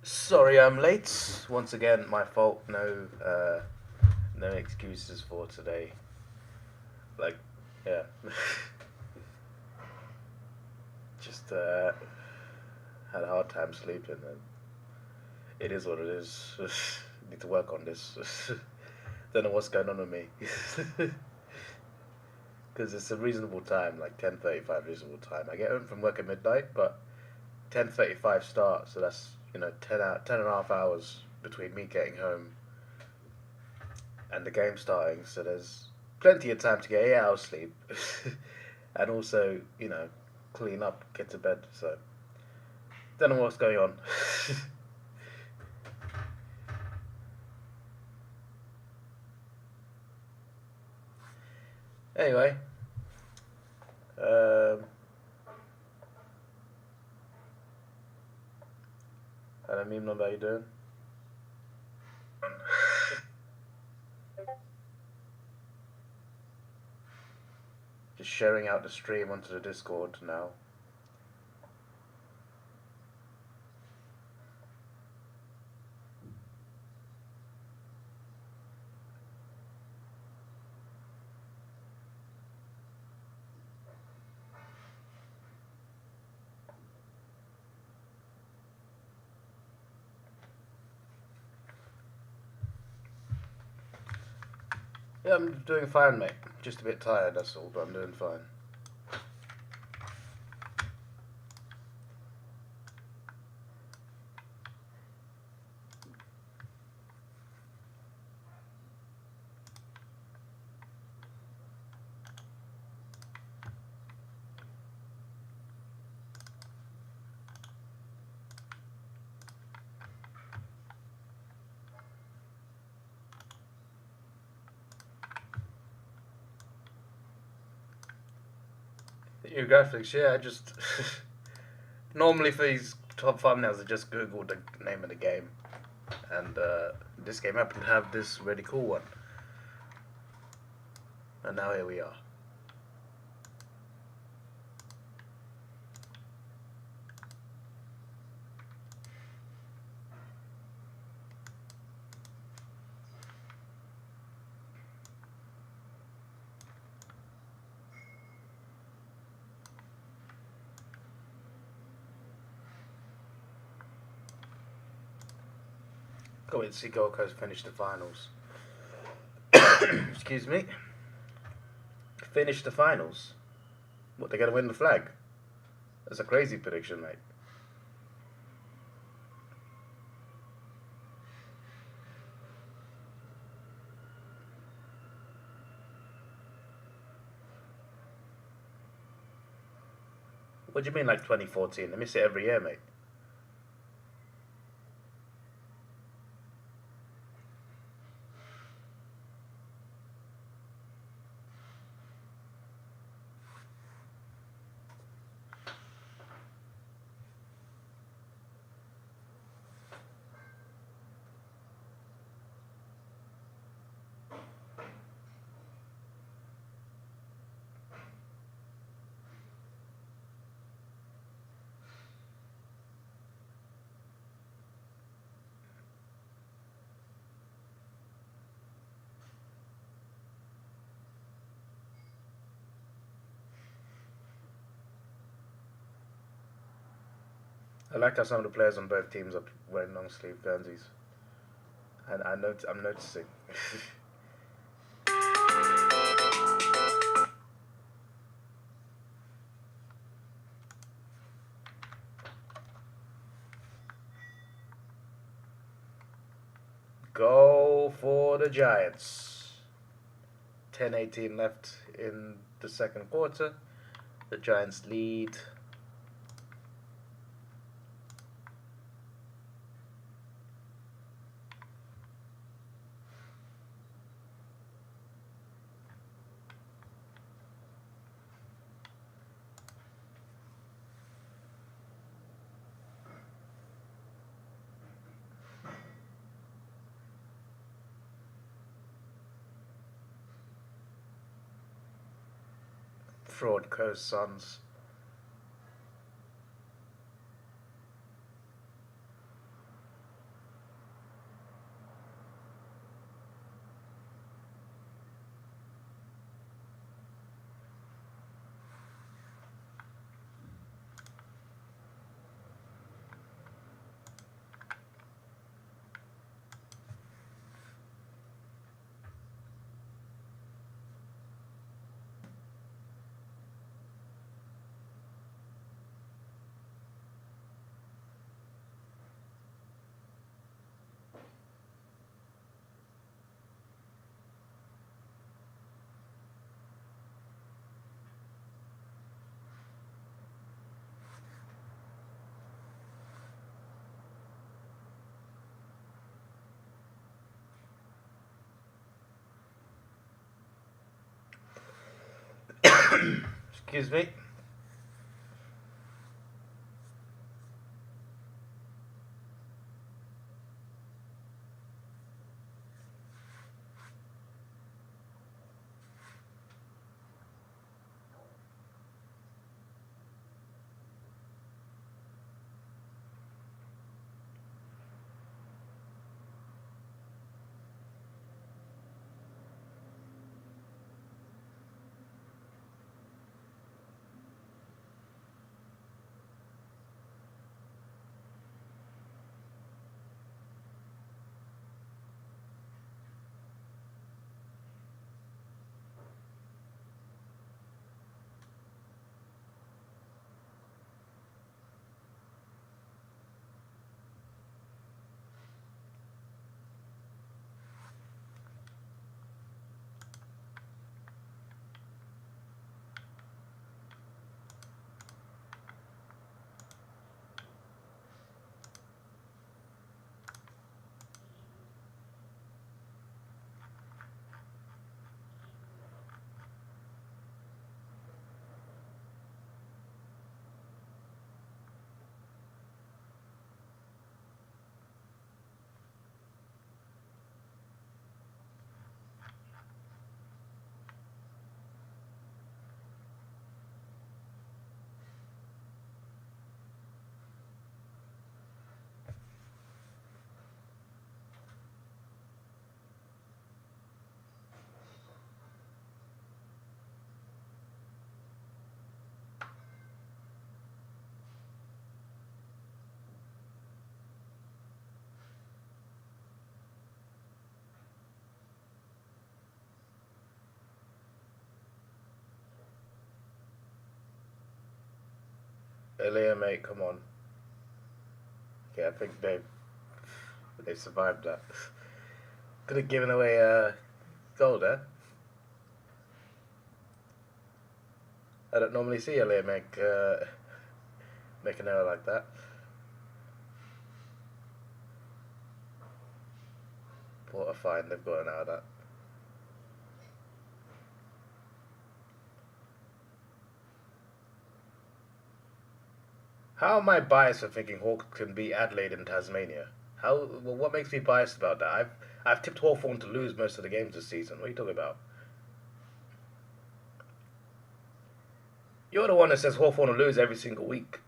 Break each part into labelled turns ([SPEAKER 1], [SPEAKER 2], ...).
[SPEAKER 1] Sorry, I'm late. Once again, my fault. No excuses for today. Like, yeah, just had a hard time sleeping, and it is what it is. Need to work on this. Don't know what's going on with me. Because it's a reasonable time, like 10:35 reasonable time. I get home from work at midnight, but 10:35 start, so that's 10 and a half hours between me getting home and the game starting, so there's plenty of time to get 8 hours sleep, and also clean up, get to bed. So don't know what's going on. Anyway, um, and I mean, how you doing? Just sharing out the stream onto the Discord now. Yeah, I'm doing fine, mate. Just a bit tired, that's all, but I'm doing fine. Your graphics, yeah, I just normally for these top thumbnails, I just Googled the name of the game, and this game happened to have this really cool one, and now here we are. Can't wait to see Gold Coast finish the finals. Excuse me. Finish the finals. What, they're going to win the flag? That's a crazy prediction, mate. What do you mean, like 2014? They miss it every year, mate. I like how some of the players on both teams are wearing long sleeve Guernseys. And I'm noticing. Go for the Giants. 10:18 left in the second quarter. The Giants lead. Fraud Coast Suns. Excuse me. Earlier, mate, come on. Okay, I think they survived that. Could have given away gold, eh? I don't normally see Elliot make an error like that. What a fine they've gotten out of that. How am I biased for thinking Hawks can beat Adelaide in Tasmania? Well, what makes me biased about that? I've tipped Hawthorn to lose most of the games this season. What are you talking about? You're the one that says Hawthorn will lose every single week.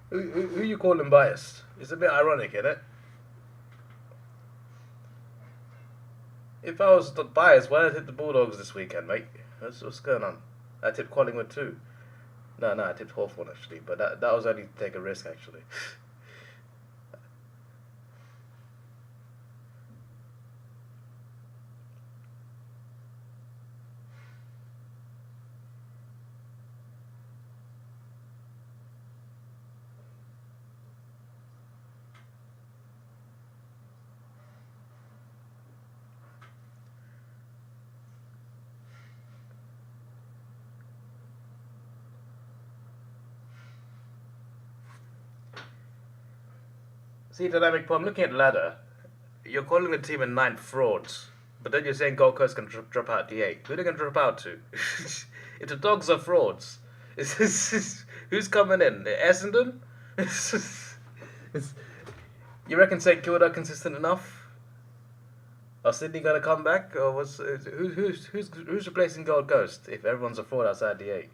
[SPEAKER 1] who you calling biased? It's a bit ironic, isn't it? If I was biased, why did I tip the Bulldogs this weekend, mate? What's going on? I tipped Collingwood too. No, I tipped Hawthorn actually, but that was only to take a risk actually. See, dynamic point. I'm looking at the ladder. You're calling the team in 9th frauds, but then you're saying Gold Coast can drop out D8. Who are they going to drop out to? If the Dogs are frauds, who's coming in? Essendon? You reckon St Kilda consistent enough? Are Sydney going to come back, or who's replacing Gold Coast if everyone's a fraud outside D8?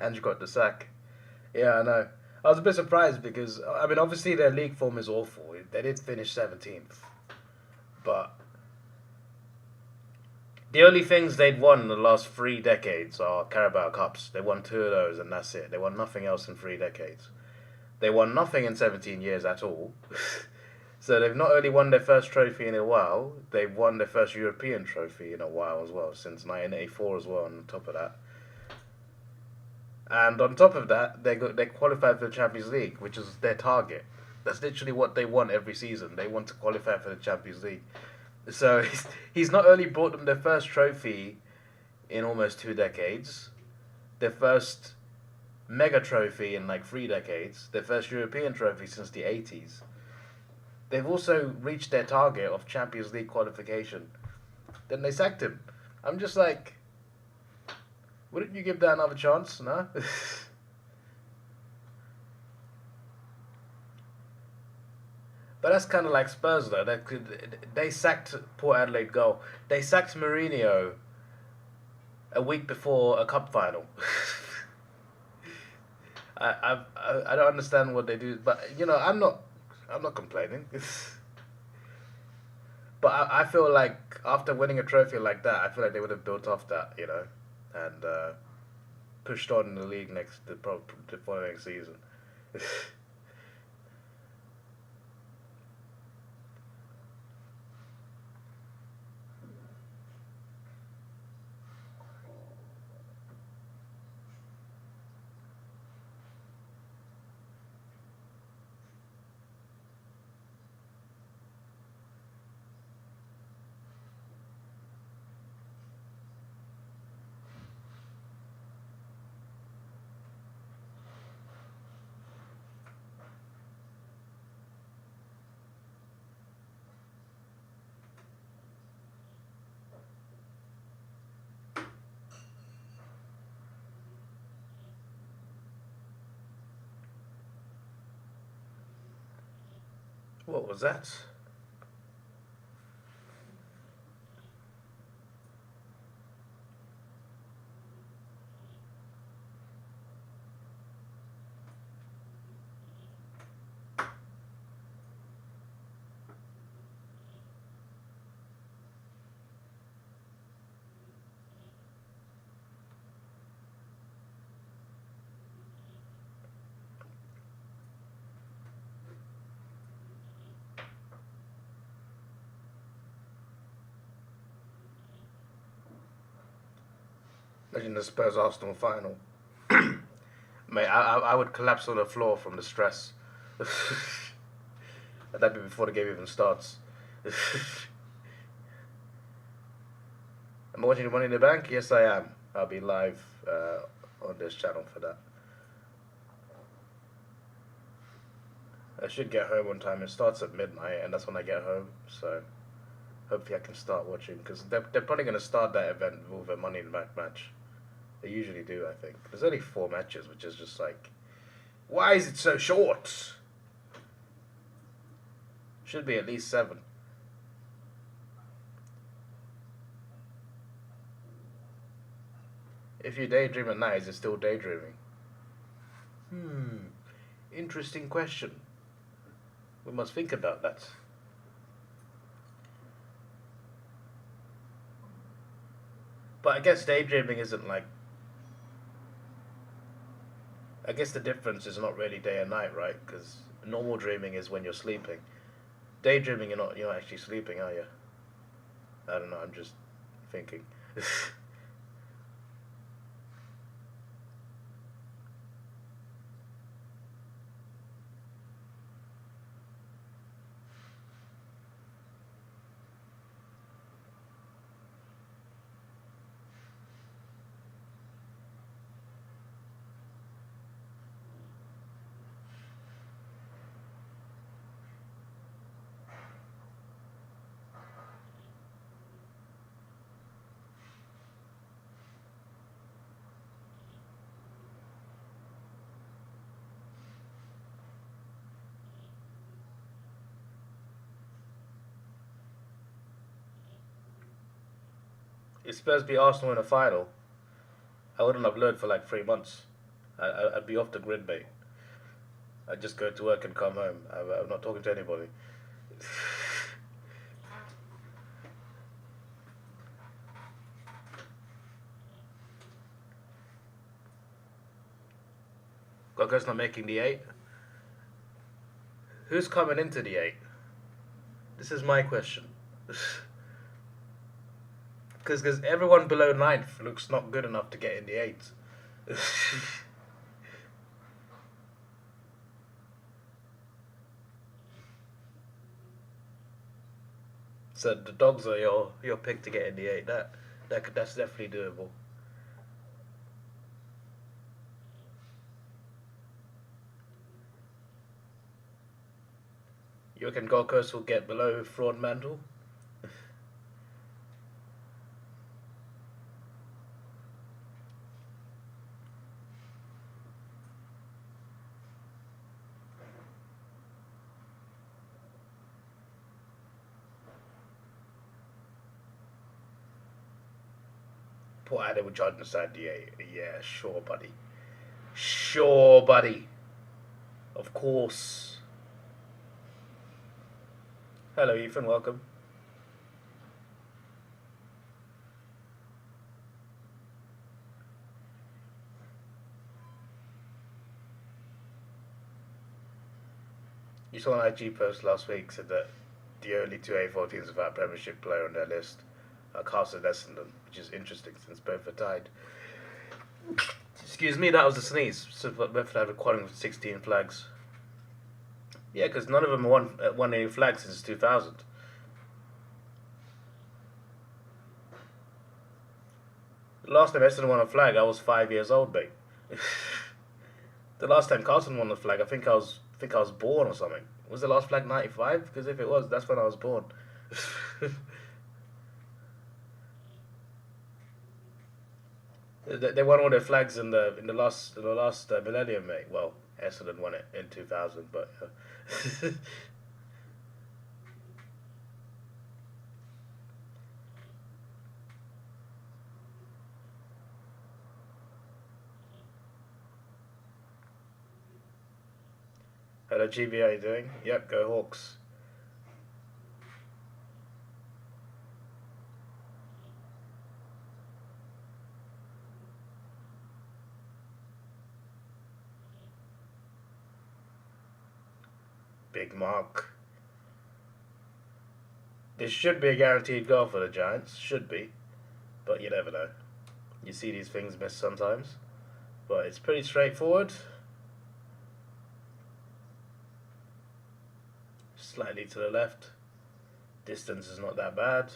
[SPEAKER 1] Andrew got the sack. Yeah, I know. I was a bit surprised because, I mean, obviously their league form is awful. They did finish 17th. But the only things they'd won in the last 3 decades are Carabao Cups. They won 2 of those and that's it. They won nothing else in 3 decades. They won nothing in 17 years at all. So they've not only won their first trophy in a while, they've won their first European trophy in a while as well, since 1984 as well on top of that. And on top of that, they qualified for the Champions League, which is their target. That's literally what they want every season. They want to qualify for the Champions League. So he's not only brought them their first trophy in almost 2 decades, their first mega trophy in like 3 decades, their first European trophy since the 80s. They've also reached their target of Champions League qualification. Then they sacked him. I'm just like, wouldn't you give that another chance? No? But that's kind of like Spurs, though. They sacked poor Adelaide goal. They sacked Mourinho a week before a cup final. I don't understand what they do, but you know I'm not complaining. But I feel like after winning a trophy like that, I feel like they would have built off that, you know, and pushed on in the league the following season. What was that? Imagine the Spurs Arsenal final. Mate, I would collapse on the floor from the stress. And that'd be before the game even starts. Am I watching Money in the Bank? Yes, I am. I'll be live on this channel for that. I should get home on time. It starts at midnight, and that's when I get home. So hopefully I can start watching, because they're probably going to start that event with a Money in the Bank match. They usually do, I think. There's only 4 matches, which is just like, why is it so short? Should be at least 7. If you daydream at night, is it still daydreaming? Interesting question. We must think about that. But I guess daydreaming isn't like... I guess the difference is not really day and night, right? Because normal dreaming is when you're sleeping. Daydreaming, you're not actually sleeping, are you? I don't know, I'm just thinking. If Spurs beat Arsenal in a final, I wouldn't have learned for like 3 months. I'd be off the grid, mate. I'd just go to work and come home. I'm not talking to anybody. Gogo's not making the 8. Who's coming into the 8? This is my question. Because everyone below 9th looks not good enough to get in the 8. So the Dogs are your pick to get in the 8. That's definitely doable. You reckon Gold Coast will get below Fremantle? Port Adelaide will charge inside the 8. Yeah, sure, buddy. Sure, buddy. Of course. Hello, Ethan. Welcome. You saw an IG post last week said that the only two A4 teams without Premiership player on their list are Castle and Essendon, which is interesting since both are tied. Excuse me, that was a sneeze. So both have a qualifying with 16 flags. Yeah, because none of them won any flags since 2000. The last time Essendon won a flag, I was 5 years old, mate. The last time Carlton won a flag, I think I was born or something. Was the last flag 95? Because if it was, that's when I was born. They won all their flags in the last millennium, mate. Well, Essendon won it in 2000, but. Hello, GB, how you doing? Yep, go Hawks. Big Mark. This should be a guaranteed goal for the Giants. Should be. But you never know. You see these things miss sometimes. But it's pretty straightforward. Slightly to the left. Distance is not that bad.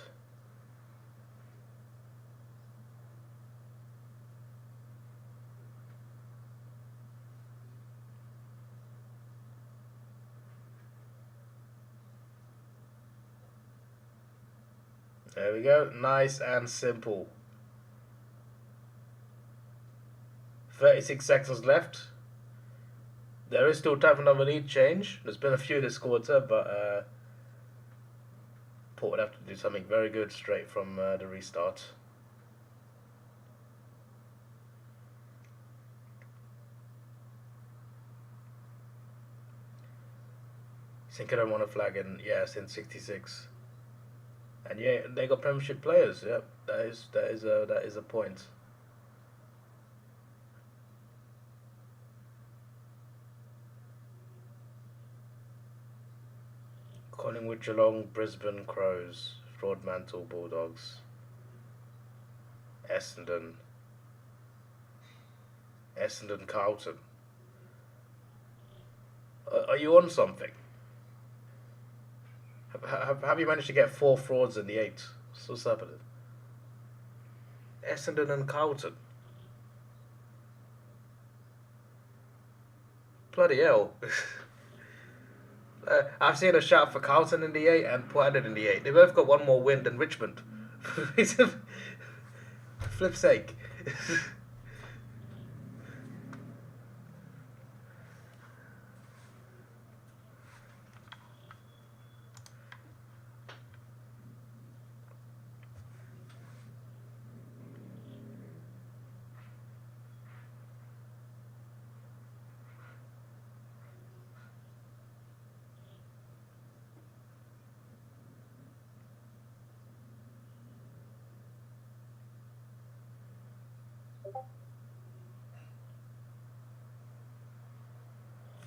[SPEAKER 1] There we go. Nice and simple. 36 seconds left. There is still time for another lead change. There's been a few this quarter, but Port would have to do something very good straight from the restart. Since I don't want a flag in, yeah, since '66. And yeah, they got Premiership players. Yep, that is a point. Collingwood, Geelong, Brisbane Crows, Fremantle Bulldogs, Essendon Carlton. Are you on something? Have you managed to get 4 frauds in the 8? What's happening? Essendon and Carlton. Bloody hell. I've seen a shout for Carlton in the 8 and Port Adelaide in the 8. They both got one more win than Richmond. Flip's sake.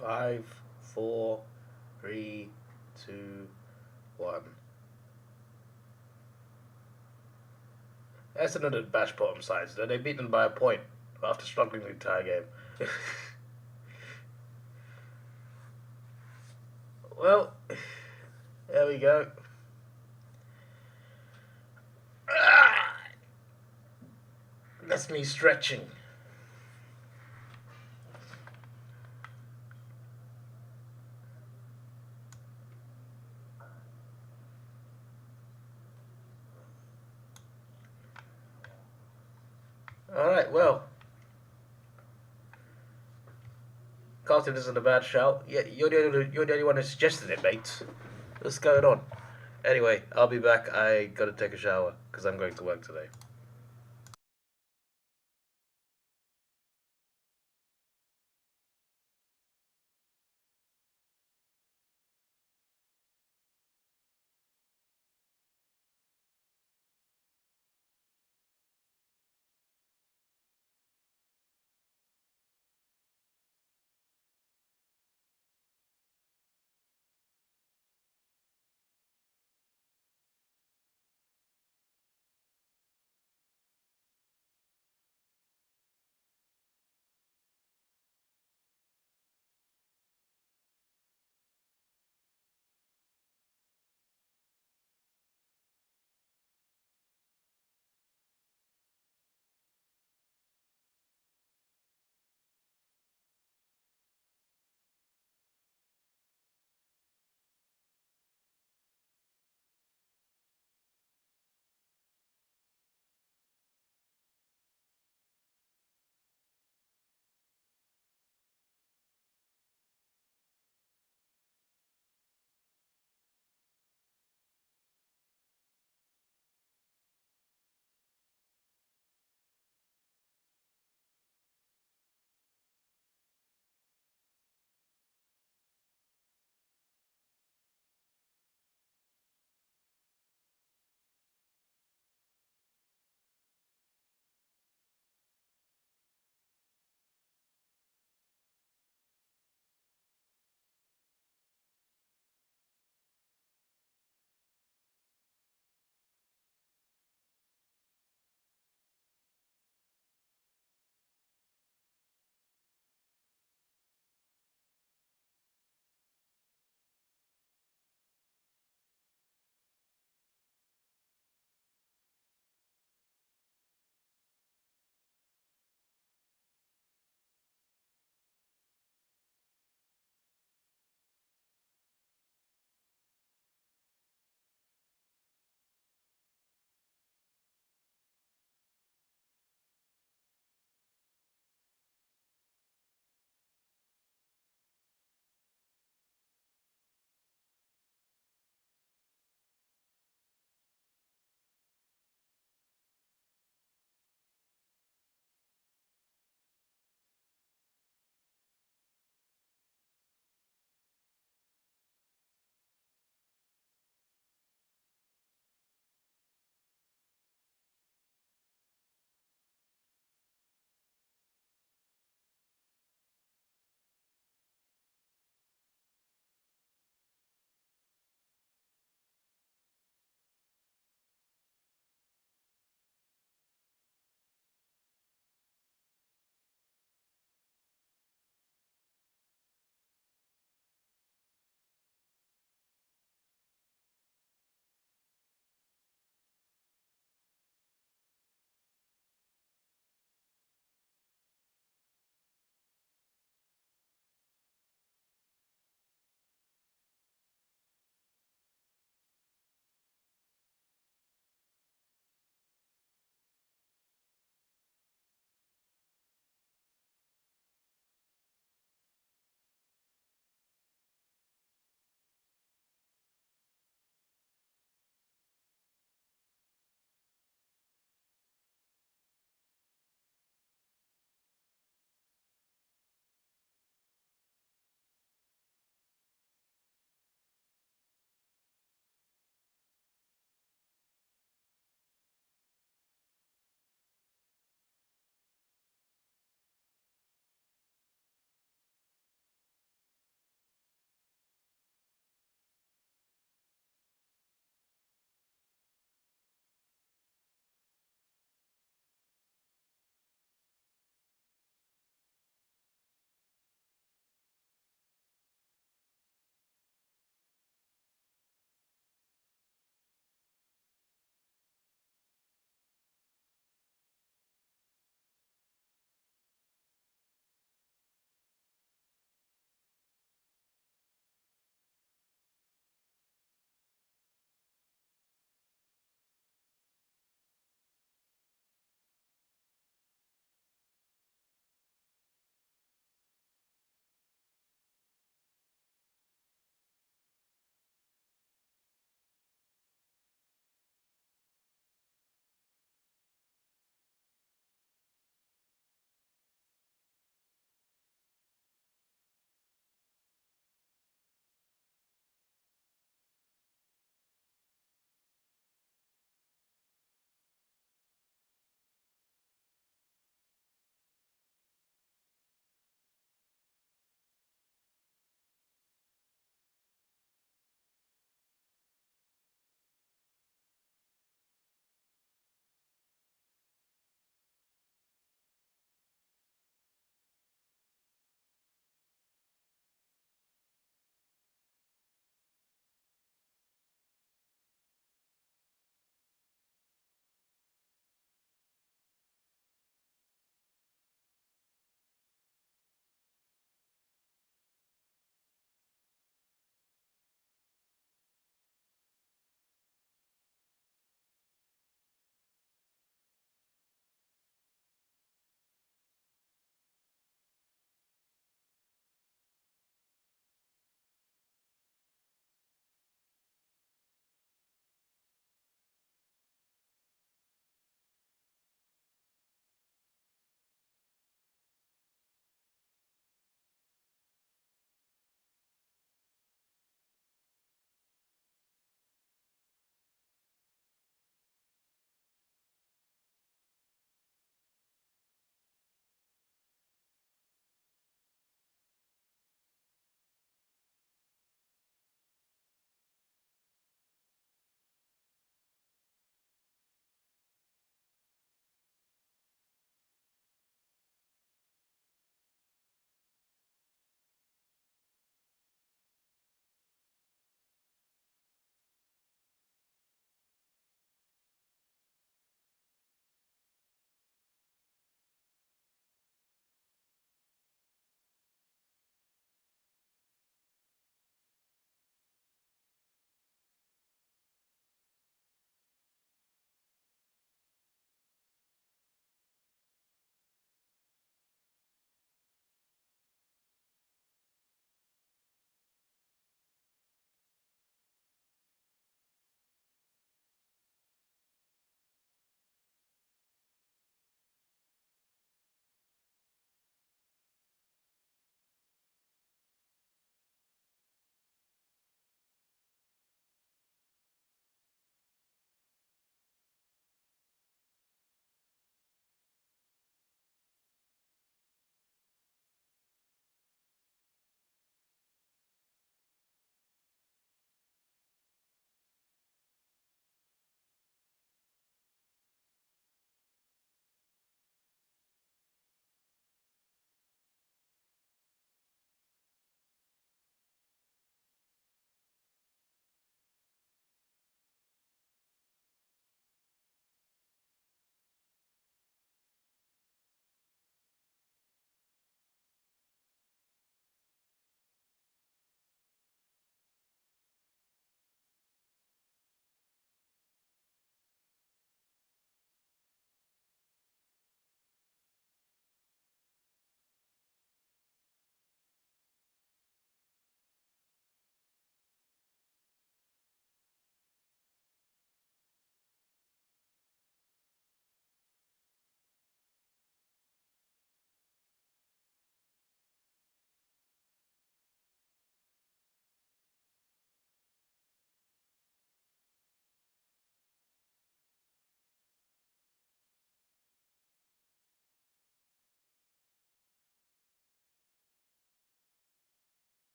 [SPEAKER 1] 5, 4, 3, 2, 1. Essendon did bash bottom sides, though they beat them by a point after struggling the entire game. Well, there we go. That's me stretching. Alright, well, Carlton isn't a bad shout. Yeah, you're the only one who suggested it, mate. What's going on? Anyway, I'll be back. I gotta take a shower because I'm going to work today.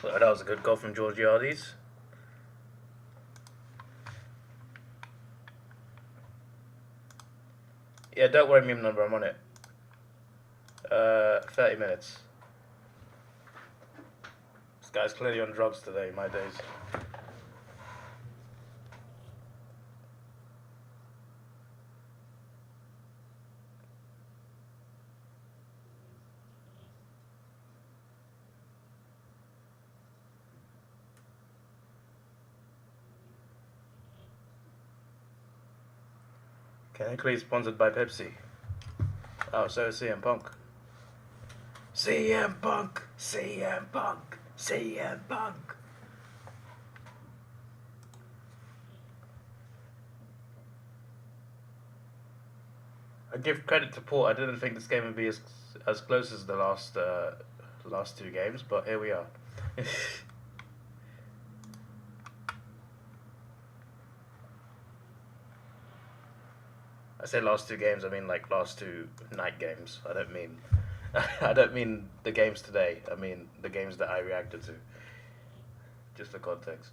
[SPEAKER 1] Well, that was a good goal from Georgiades. Yeah, don't worry, meme number, I'm on it. 30 minutes. This guy's clearly on drugs today, my days. Technically sponsored by Pepsi. Oh, so is CM Punk. CM Punk! CM Punk! CM Punk! I give credit to Port. I didn't think this game would be as close as the last two games, but here we are. I say last two games, I mean like last two night games. I don't mean the games today. I mean the games that I reacted to. Just for context.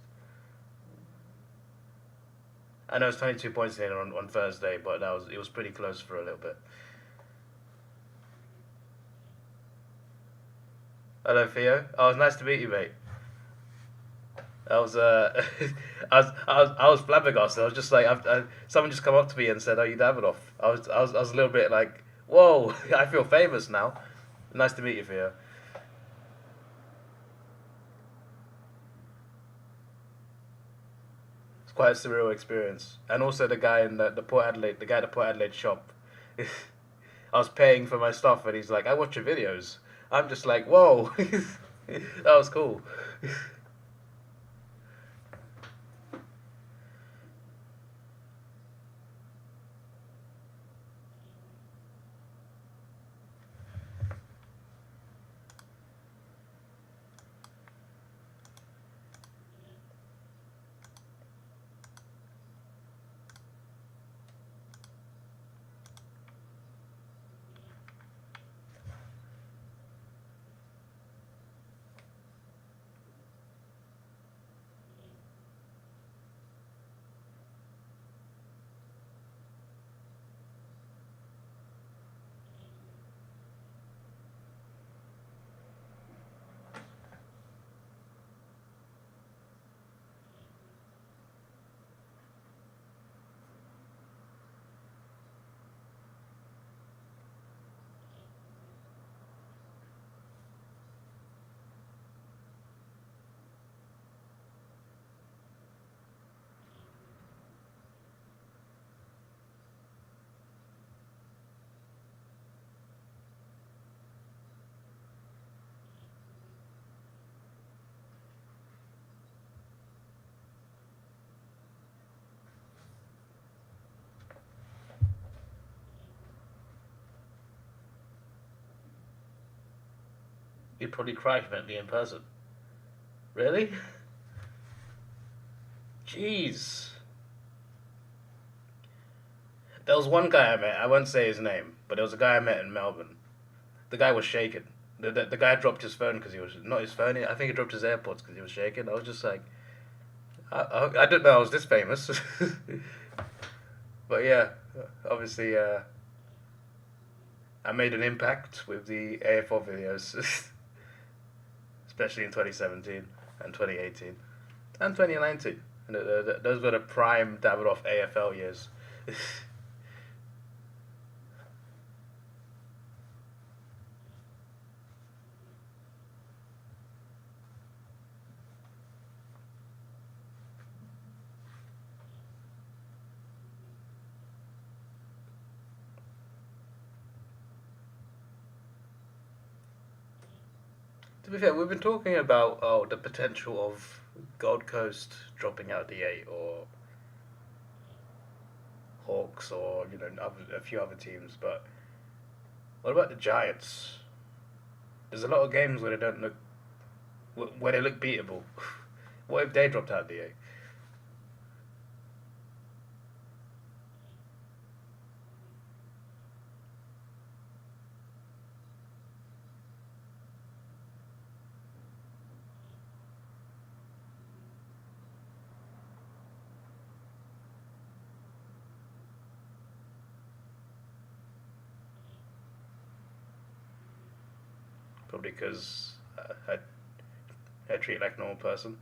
[SPEAKER 1] I know it's 22 points in on Thursday, but it was pretty close for a little bit. Hello, Theo. Oh, it's nice to meet you, mate. I was I was flabbergasted. I was just like, someone just come up to me and said, "Are you Davidoff?" I was a little bit like, "Whoa, I feel famous now." Nice to meet you, Theo. It's quite a surreal experience, and also the guy in the Port Adelaide, the guy at the Port Adelaide shop. I was paying for my stuff, and he's like, "I watch your videos." I'm just like, "Whoa, that was cool." You'd probably cry if you met me in person. Really? Jeez. There was one guy I met, I won't say his name, but there was a guy I met in Melbourne. The guy was shaking. The guy dropped his phone because he was, not his phone, I think he dropped his AirPods because he was shaking. I was just like, I didn't know I was this famous. But yeah, obviously, I made an impact with the AFL videos, especially in 2017 and 2018 and 2019. And those were the prime Davidoff AFL years. To be fair, we've been talking about the potential of Gold Coast dropping out the 8, or Hawks, or a few other teams. But what about the Giants? There's a lot of games where they don't look where they look beatable. What if they dropped out the 8? Probably because I treat it like a normal person.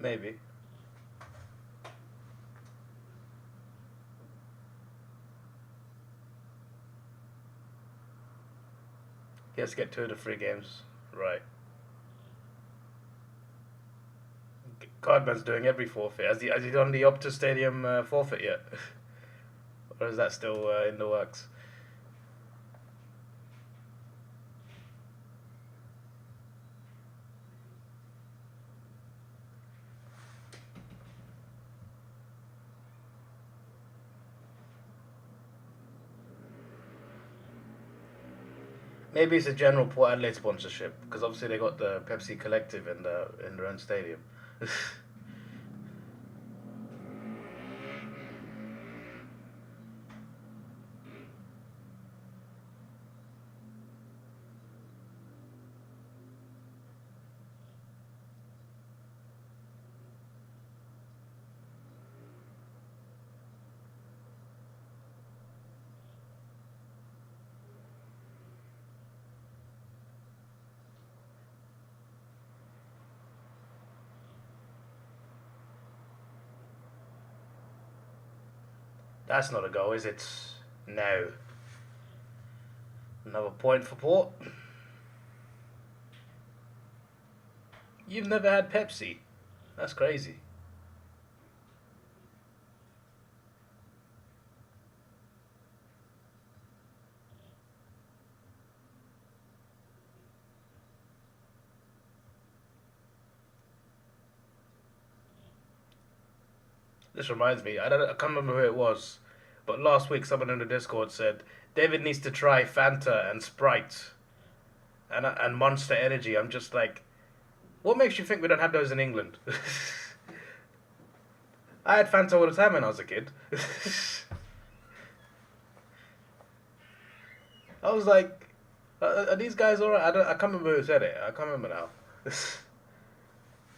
[SPEAKER 1] Maybe. He has to get 2 of the 3 games right. Cardman's doing every forfeit. Has he done the Optus Stadium forfeit yet? Or is that still in the works? Maybe it's a general Port Adelaide sponsorship, because obviously they got the Pepsi Collective in their own stadium. That's not a goal, is it? No. Another point for Port. You've never had Pepsi? That's crazy. This reminds me, I can't remember who it was, but last week someone in the Discord said David needs to try Fanta and Sprite and Monster Energy. I'm just like, what makes you think we don't have those in England? I had Fanta all the time when I was a kid. I was like, are these guys alright? I can't remember who said it. I can't remember now.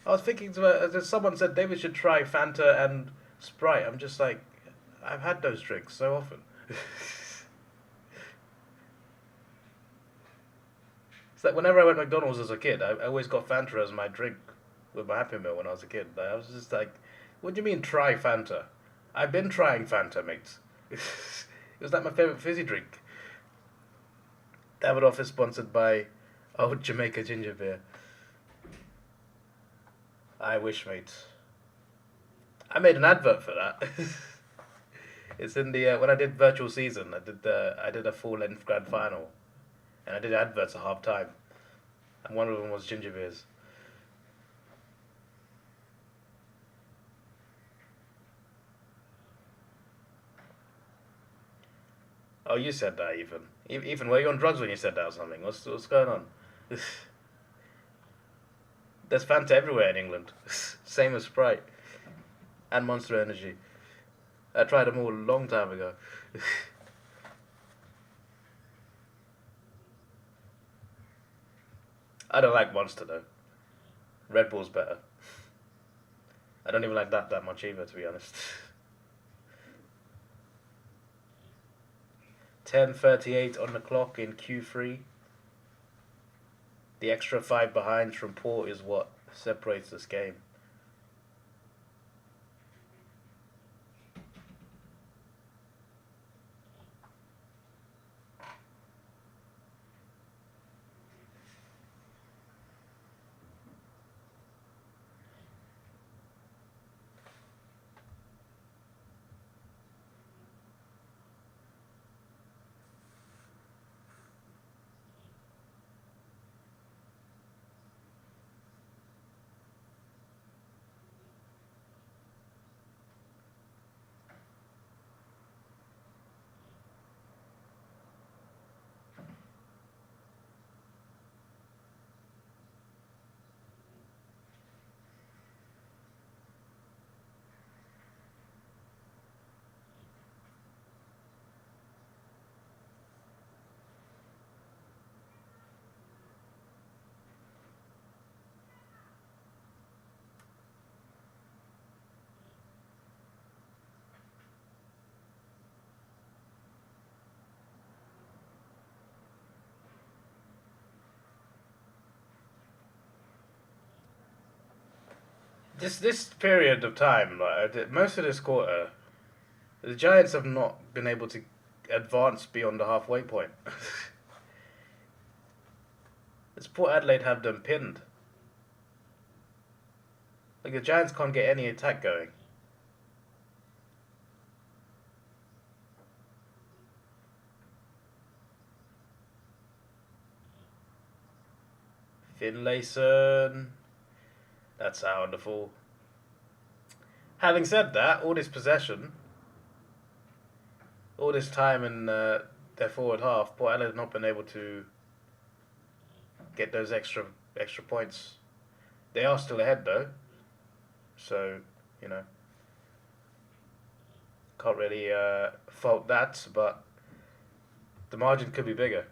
[SPEAKER 1] I was thinking someone said David should try Fanta and Sprite. I'm just like, I've had those drinks so often. It's like whenever I went to McDonald's as a kid, I always got Fanta as my drink with my Happy Meal when I was a kid. I was just like, what do you mean try Fanta? I've been trying Fanta, mate. It was like my favourite fizzy drink. Davidoff is sponsored by Old Jamaica Ginger Beer. I wish, mate. I made an advert for that. It's in the when I did virtual season. I did a full length grand final, and I did adverts at half time, and one of them was ginger beers. Oh, you said that, Ethan. Ethan, were you on drugs when you said that or something? What's going on? There's Fanta everywhere in England. Same as Sprite and Monster Energy. I tried them all a long time ago. I don't like Monster though. Red Bull's better. I don't even like that much either, to be honest. 10:38 on the clock in Q3. The extra 5 behinds from Port is what separates this game. this period of time, like most of this quarter, the Giants have not been able to advance beyond the halfway point. This Port Adelaide have them pinned. Like the Giants can't get any attack going. Finlayson. That's wonderful. Having said that, all this possession, all this time in their forward half, Port Adelaide have not been able to get those extra points. They are still ahead though, so you know can't really fault that, but the margin could be bigger.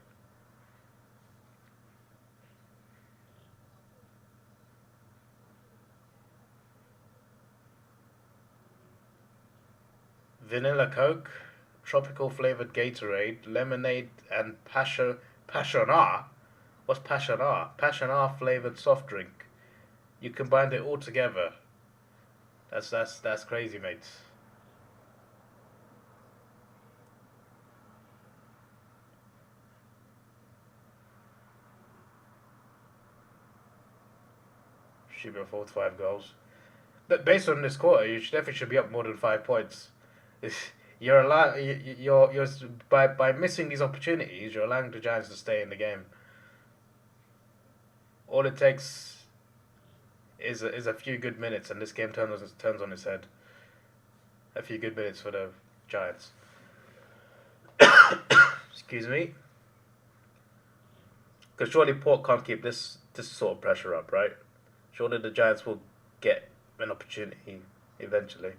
[SPEAKER 1] Vanilla Coke, tropical flavored Gatorade, lemonade, and Passionar. What's Passionar? Passionar flavored soft drink. You combined it all together. That's crazy, mates. Should be 4 to 5 goals. But based on this quarter, you definitely should be up more than 5 points. You're allowed. You're by missing these opportunities, you're allowing the Giants to stay in the game. All it takes is a few good minutes, and this game turns on its head. A few good minutes for the Giants. Excuse me. Because surely Port can't keep this sort of pressure up, right? Surely the Giants will get an opportunity eventually.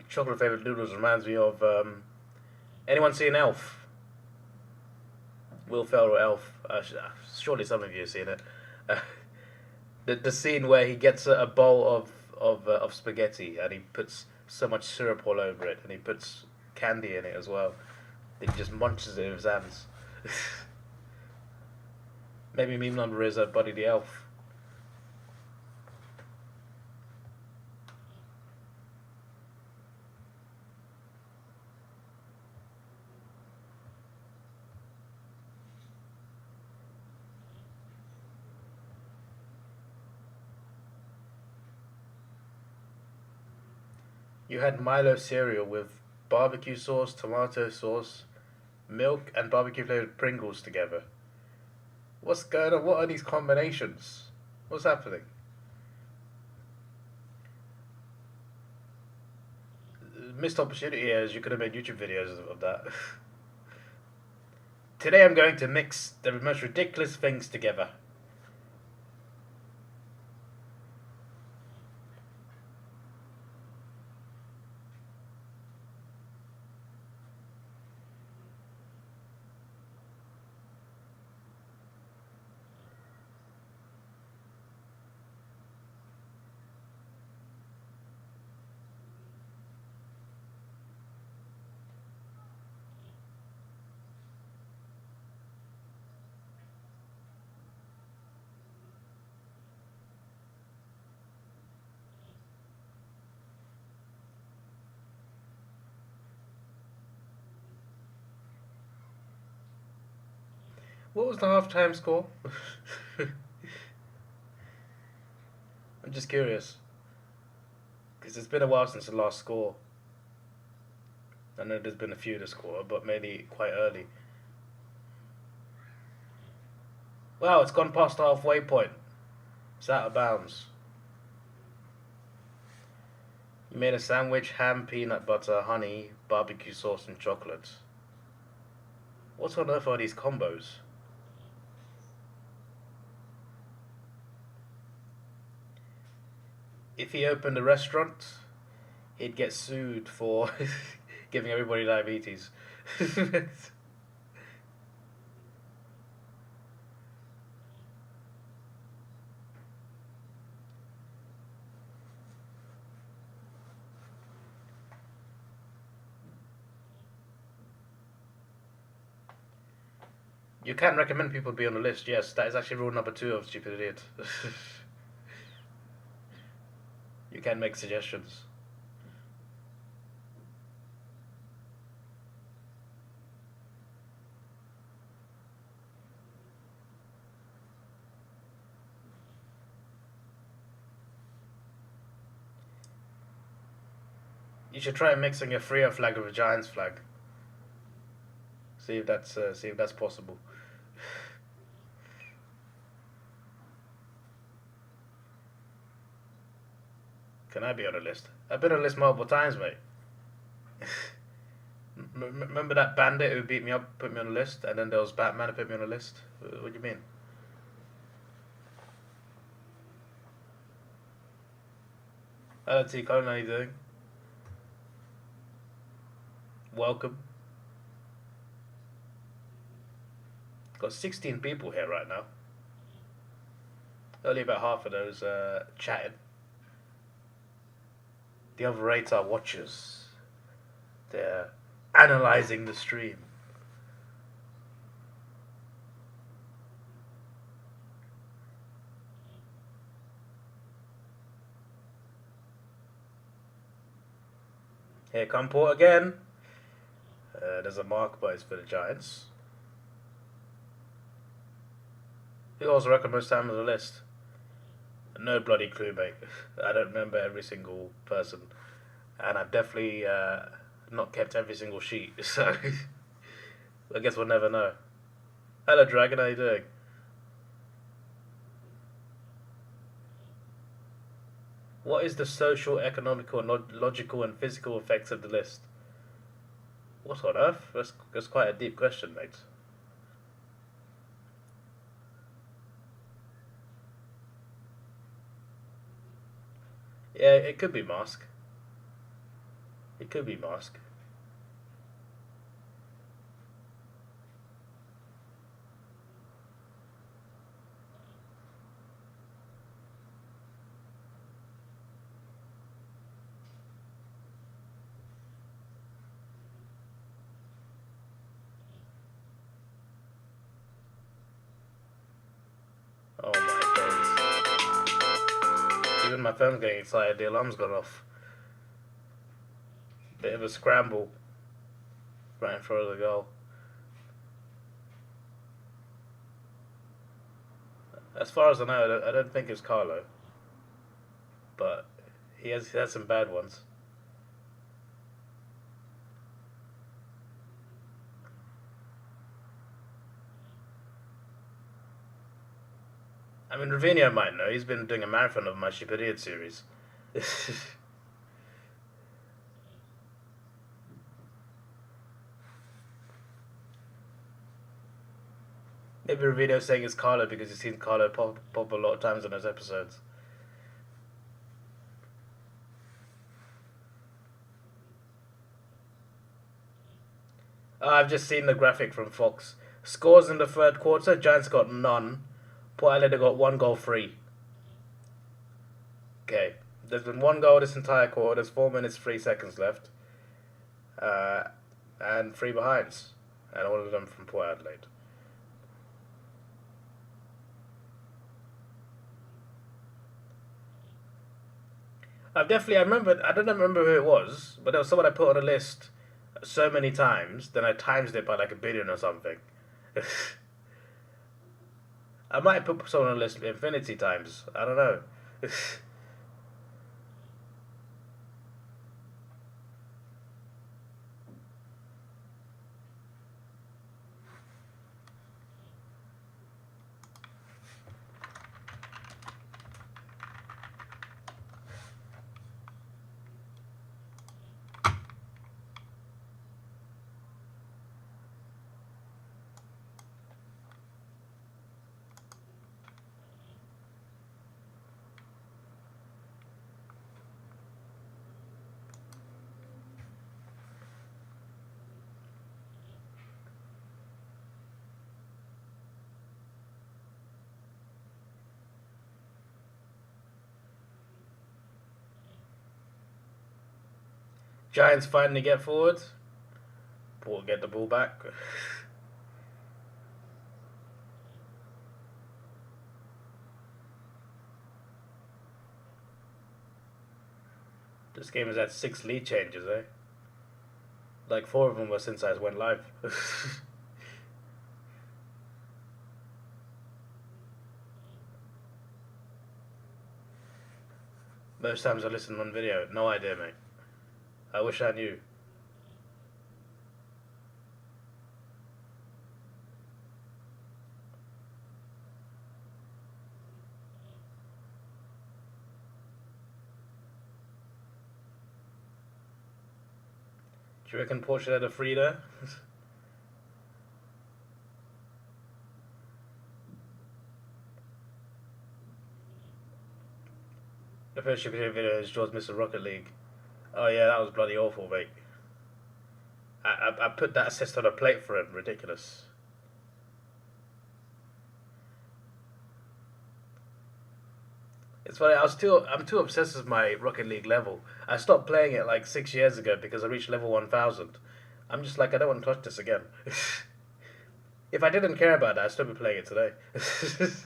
[SPEAKER 1] Chocolate flavored noodles reminds me of anyone seen Elf? Will Ferrell Elf. Surely some of you have seen it. Uh, the scene where he gets a bowl of spaghetti and he puts so much syrup all over it and he puts candy in it as well. He just munches it with his hands. Maybe meme number is Buddy the Elf. You had Milo cereal with barbecue sauce, tomato sauce, milk, and barbecue flavored Pringles together. What's going on? What are these combinations? What's happening? Missed opportunity here is you could have made YouTube videos of that. Today I'm going to mix the most ridiculous things together. What was the halftime score? I'm just curious. Because it's been a while since the last score. I know there's been a few this quarter, but maybe quite early. Wow, it's gone past the halfway point. It's out of bounds. You made a sandwich, ham, peanut butter, honey, barbecue sauce, and chocolate. What on earth are these combos? If he opened a restaurant, he'd get sued for Giving everybody diabetes. You can recommend people be on the list, yes. That is actually rule number 2 of Stupid Idiot. You can make suggestions. You should try mixing a Freo flag with a Giants flag. See if that's possible. Can I be on the list? I've been on the list multiple times, mate. Remember that bandit who beat me up, put me on the list, and then there was Batman who put me on the list? What do you mean? Hello T Colin, how you doing? Welcome. Got 16 people here right now. Only about half of those chatting. The other 8 are watchers. They're analysing the stream. Here come Port again. There's a mark, but it's for the Giants. Who else reckon most time on the list? No bloody clue, mate. I don't remember every single person. And I've definitely not kept every single sheet, so I guess we'll never know. Hello Dragon, how you doing? What is the social, economical, logical and physical effects of the list? What on earth? That's quite a deep question, mate. Yeah, it could be mask. It could be mask. Oh my days. Even my phone's getting excited, the alarm's gone off. Bit of a scramble right in front of the goal. As far as I know, I don't think it's Carlo. But he has some bad ones. I mean, Ravinho might know. He's been doing a marathon of my Stupid Idiot series. Maybe Ravinho's saying it's Carlo because he's seen Carlo pop a lot of times in those episodes. I've just seen the graphic from Fox. Scores in the third quarter, Giants got none. Port Adelaide got 1 goal free. Okay, there's been 1 goal this entire quarter. There's 4 minutes 3 seconds left, and 3 behinds, and all of them from Port Adelaide. I remember. I don't remember who it was, but there was someone I put on a list so many times. Then I times it by like 1 billion or something. I might put someone on a list infinity times. I don't know. Giants finally get forward. Port get the ball back. This game has had 6 lead changes, eh? Like 4 of them were since I went live. Most times I listen on video. No idea, mate. I wish I knew. Do you reckon Port should have a free there? The first YouTube video is George Mr. Rocket League. Oh yeah, that was bloody awful, mate. I put that assist on a plate for him. Ridiculous. It's funny. I'm too obsessed with my Rocket League level. I stopped playing it like 6 years ago because I reached level 1000. I'm just like, I don't want to touch this again. If I didn't care about that, I'd still be playing it today. It's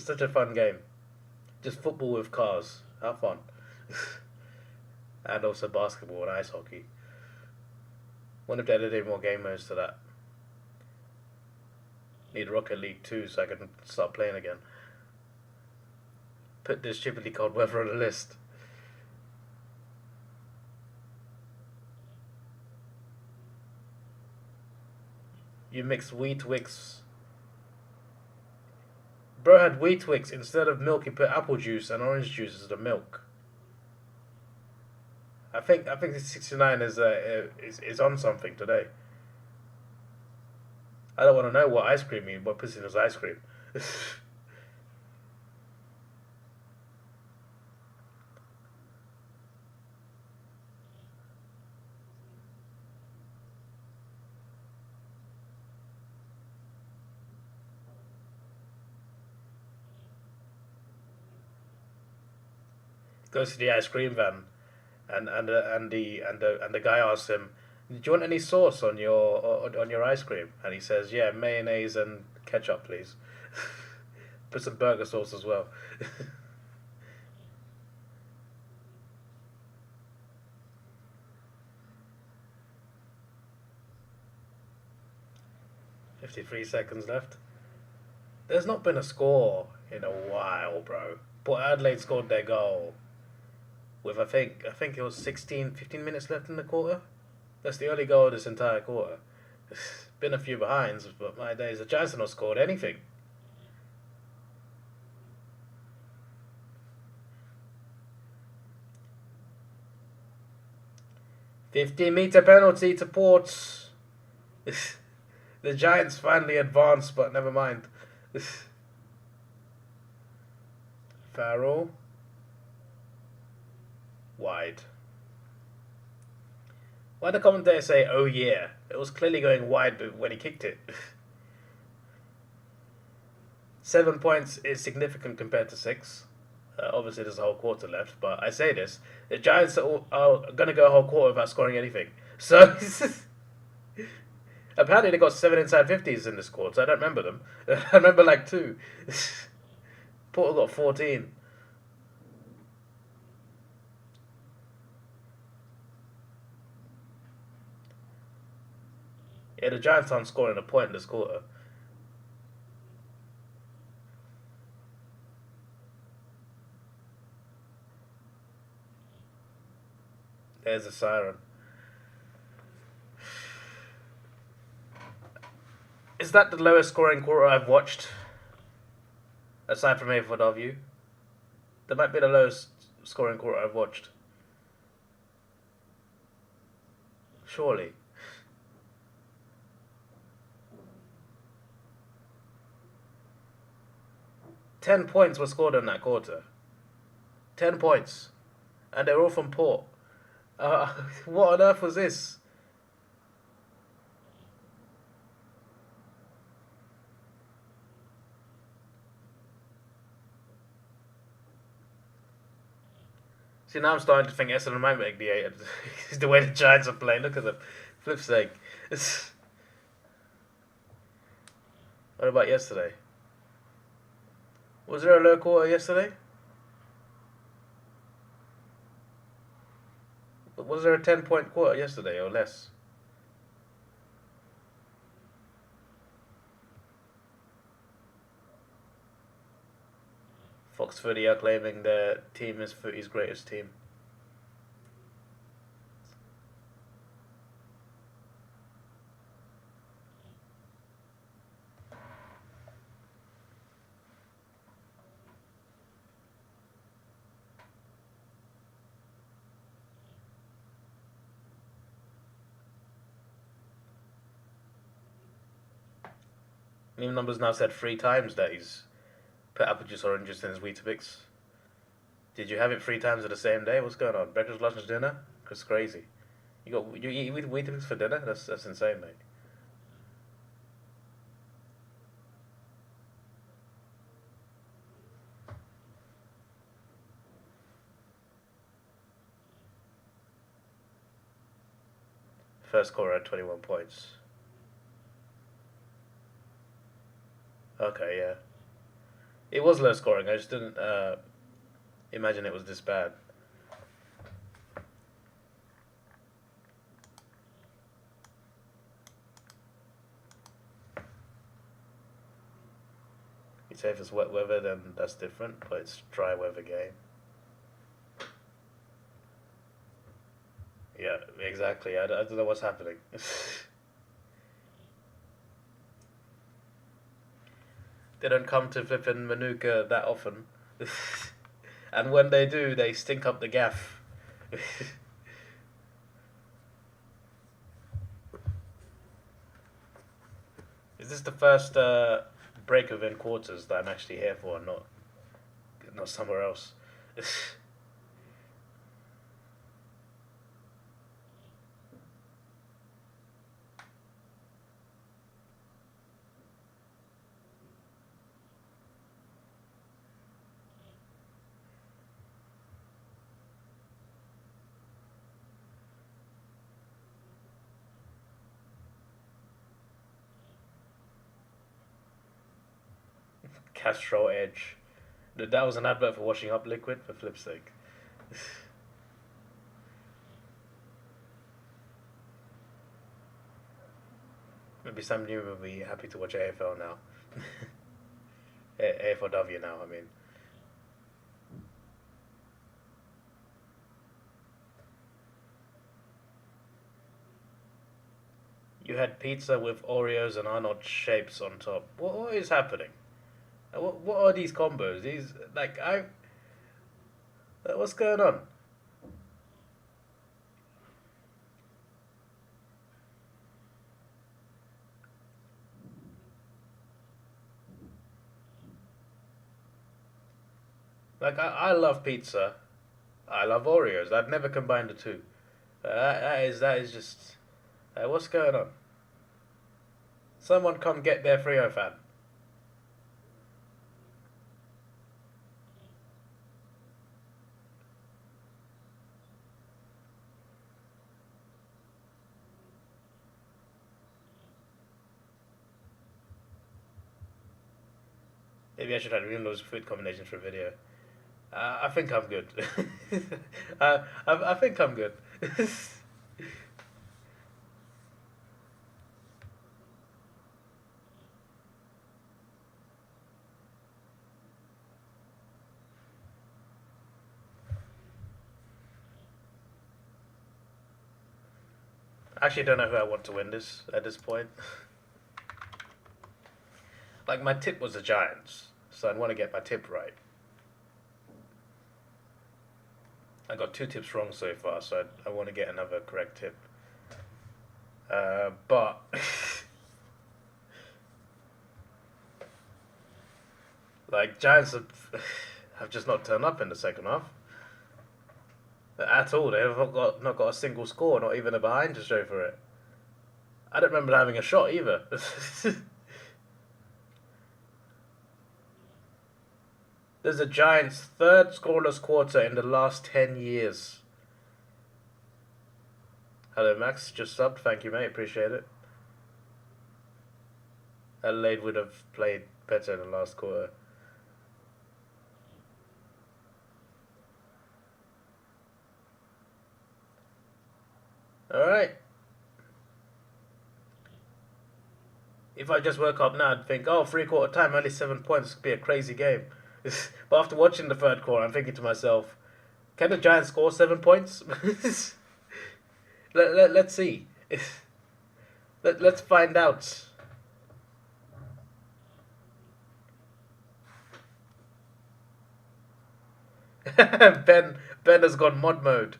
[SPEAKER 1] such a fun game. Just football with cars. Have fun. And also basketball and ice hockey. Wonder if they added any more game modes to that. Need Rocket League 2 so I can start playing again. Put this stupidly cold weather on the list. You mix wheat wicks. Bro had wheat wicks instead of milk. He put apple juice and orange juice as the milk. I think the 69 is on something today. I don't want to know what ice cream what puts in his ice cream. Goes to the ice cream van, and the guy asks him, "Do you want any sauce on your ice cream?" And he says, "Yeah, mayonnaise and ketchup, please." Put some burger sauce as well. 53 seconds left. There's not been a score in a while, bro. Port Adelaide scored their goal with I think it was 15 minutes left in the quarter. That's the only goal of this entire quarter. Been a few behinds, but my days, the Giants have not scored anything. "50-meter penalty to Port." The Giants finally advanced, but never mind. Farrell. Wide. Why did the commentator say, "Oh yeah"? It was clearly going wide when he kicked it. 7 points is significant compared to 6. Obviously, there's a whole quarter left, but I say this: the Giants are going to go a whole quarter without scoring anything. So, apparently they got 7 inside 50s in this quarter. I don't remember them. I remember like 2. Porter got 14. Yeah, the Giants aren't scoring a point in this quarter. There's a siren. Is that the lowest scoring quarter I've watched? Aside from AFL, that might be the lowest scoring quarter I've watched. Surely. Ten points were scored in that quarter. 10 points. And they're all from Port. What on earth was this? See, now I'm starting to think Essendon might make the 8. The way the Giants are playing, look at them. Flip's sake. What about yesterday? Was there a low quarter yesterday? Was there a 10-point quarter yesterday or less? Fox Footy are claiming their team is Footy's greatest team. Even Numbers now said 3 times that he's put apple juice oranges in his Weetabix. Did you have it 3 times at the same day? What's going on? Breakfast, lunch, and dinner? That's crazy. You eat Weetabix for dinner? That's insane, mate. First quarter at 21 points. Okay, yeah. It was low scoring. I just didn't imagine it was this bad. You say if it's wet weather, then that's different, but it's dry weather game. Yeah, exactly. I don't know what's happening. They don't come to flipping Manuka that often. And when they do, they stink up the gaff. Is this the first break within quarters that I'm actually here for, and not somewhere else? Castrol Edge. That was an advert for washing up liquid, for flip's sake. Maybe some new will be happy to watch AFL now. AFLW now, I mean. You had pizza with Oreos and Arnold shapes on top. What is happening? What are these combos? These, like, what's going on? Like, I love pizza. I love Oreos. I'd never combine the two. That is just... what's going on? Someone come get their Frio fan. Maybe I should try to ruin those food combinations for a video. I think I'm good. I think I'm good. I actually don't know who I want to win this at this point. Like, my tip was the Giants, so I'd want to get my tip right. I got 2 tips wrong so far, so I want to get another correct tip. But like, Giants have just not turned up in the second half at all. They have not got a single score, not even a behind to show for it. I don't remember having a shot either. There's a Giants' third scoreless quarter in the last 10 years. Hello, Max. Just subbed. Thank you, mate. Appreciate it. Adelaide would have played better in the last quarter. Alright. If I just woke up now, I'd think, oh, 3/4 time, only 7 points. This could be a crazy game. But after watching the third quarter, I'm thinking to myself, can the Giants score 7 points? Let's see. Let's find out. Ben has gone mod mode.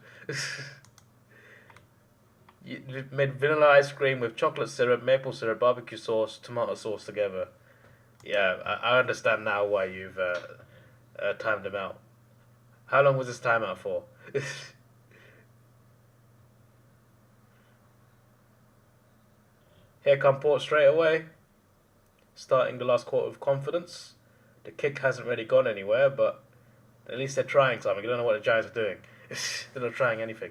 [SPEAKER 1] You made vanilla ice cream with chocolate syrup, maple syrup, barbecue sauce, tomato sauce together. Yeah, I understand now why you've timed them out. How long was this timeout for? Here come Port straight away. Starting the last quarter with confidence. The kick hasn't really gone anywhere, but at least they're trying something. I don't know what the Giants are doing. They're not trying anything.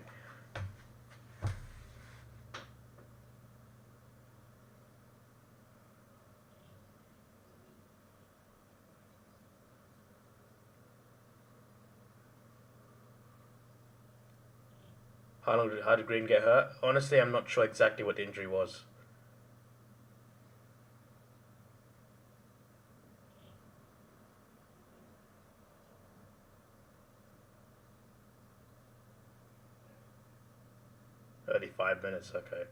[SPEAKER 1] How did Green get hurt? Honestly, I'm not sure exactly what the injury was. Only 5 minutes, okay.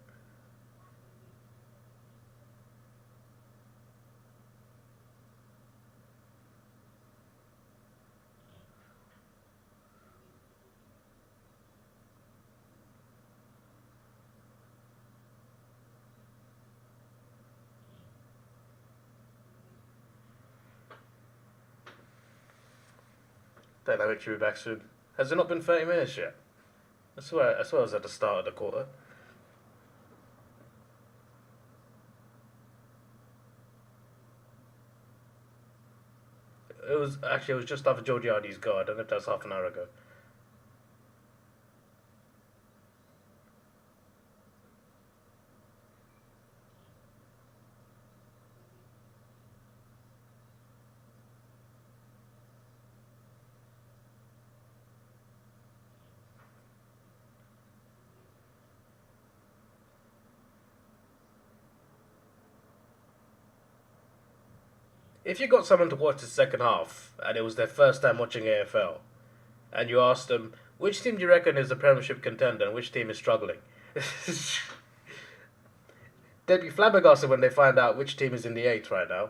[SPEAKER 1] Dynamic should be back soon. Has it not been 30 minutes yet? I swear it was at the start of the quarter. It was just after Georgiades go. I don't know if that was half an hour ago. If you got someone to watch the second half and it was their first time watching AFL, and you asked them, which team do you reckon is the Premiership contender and which team is struggling? They'd be flabbergasted when they find out which team is in the 8th right now.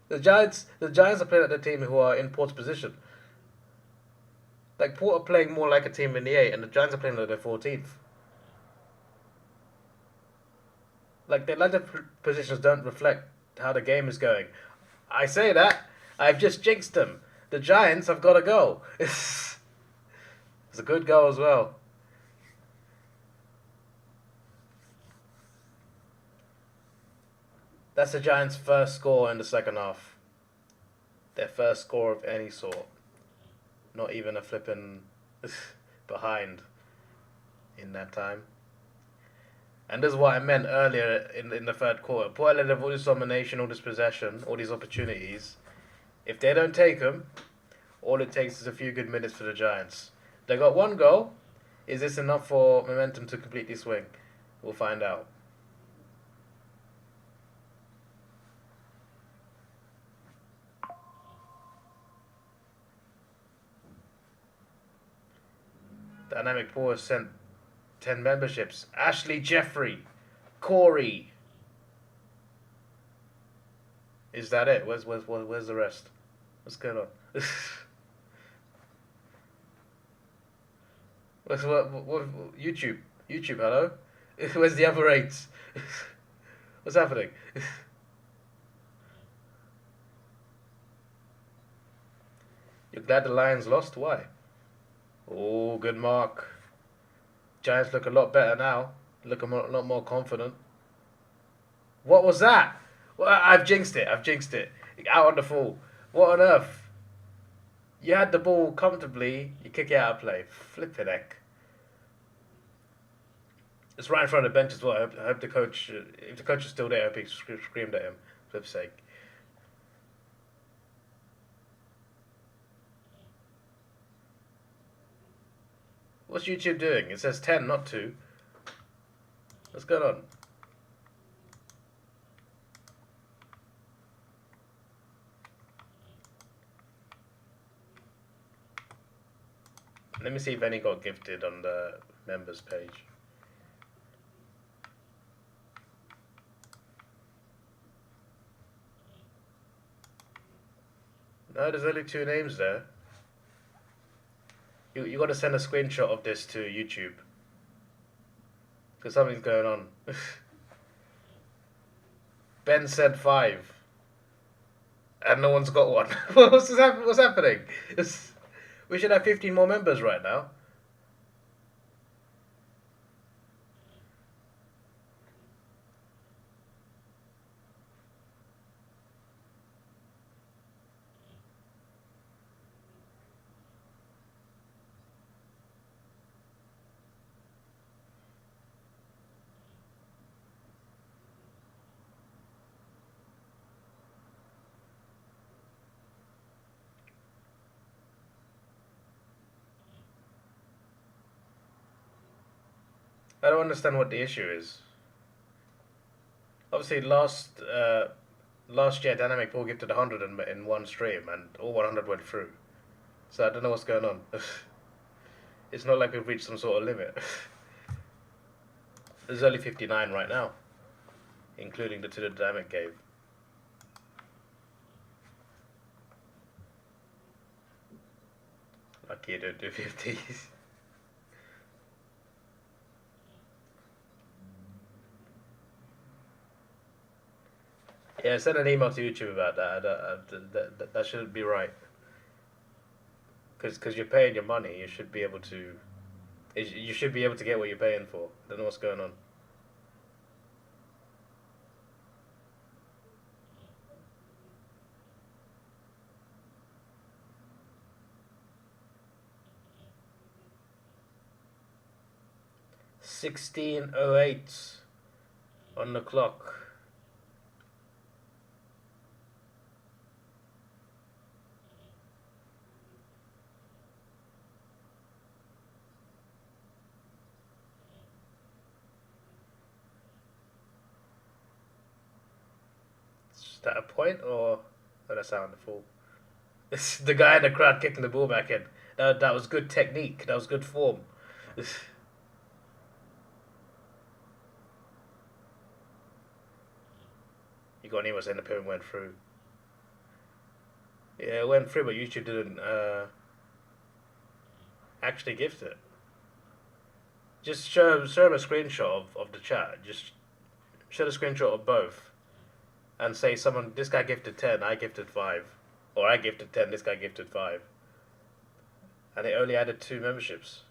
[SPEAKER 1] The Giants are playing at the team who are in Port's position. Like, Port are playing more like a team in the 8th, and the Giants are playing like their 14th. Like, their ladder positions don't reflect how the game is going. I say that, I've just jinxed them. The Giants have got to go. It's a good goal as well. That's the Giants' first score in the second half. Their first score of any sort. Not even a flipping behind in that time. And this is what I meant earlier in the third quarter. Port Adelaide have all this domination, all this possession, all these opportunities. If they don't take them, all it takes is a few good minutes for the Giants. They got one goal. Is this enough for momentum to completely swing? We'll find out. Dynamic Port has sent 10 memberships. Ashley Jeffrey. Corey. Is that it? Where's the rest? What's going on? what YouTube? YouTube, hello? Where's the other 8? What's happening? You're glad the Lions lost? Why? Oh, good mark. Giants look a lot better now. Look a lot more confident. What was that? Well, I've jinxed it. Out on the full. What on earth? You had the ball comfortably, you kick it out of play. Flippin' heck. It's right in front of the bench as well. I hope the coach, if the coach is still there, I hope he screamed at him. For flip's sake. What's YouTube doing? It says 10, not 2. What's going on? Let me see if any got gifted on the members page. No, there's only 2 names there. You got to send a screenshot of this to YouTube. Because something's going on. Ben said 5. And no one's got one. What's happening? We should have 15 more members right now. I don't understand what the issue is. Obviously, last year, Dynamic Pool gifted 100 in one stream, and all 100 went through. So I don't know what's going on. It's not like we've reached some sort of limit. There's only 59 right now, including the 2 that Dynamic gave. Lucky you don't do 50s. Yeah, send an email to YouTube about that. That shouldn't be right. Because you're paying your money, you should be able to. You should be able to get what you're paying for. I don't know what's going on. $16:08 on the clock. Is that a point or did I sound a fool? It's the guy in the crowd kicking the ball back in. That was good technique. That was good form. You got anyone saying the payment went through? Yeah, it went through, but YouTube didn't actually gift it. Just show him a screenshot of the chat. Just show the screenshot of both. And say this guy gifted 10, I gifted 5. Or I gifted 10, this guy gifted 5. And it only added 2 memberships.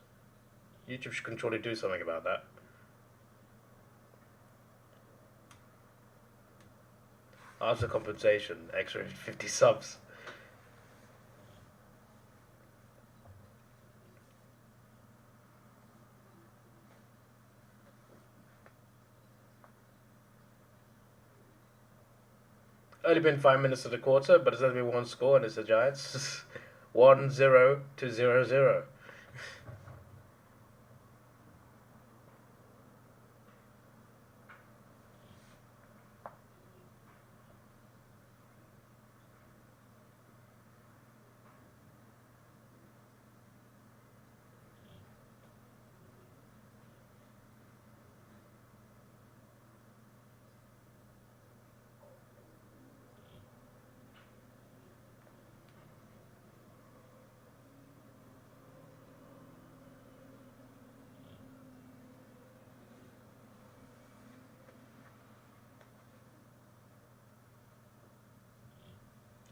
[SPEAKER 1] YouTube should surely do something about that. After compensation, extra 50 subs. Only been 5 minutes of the quarter, but it's only been 1 score, and it's the Giants. 1-0 to 0-0.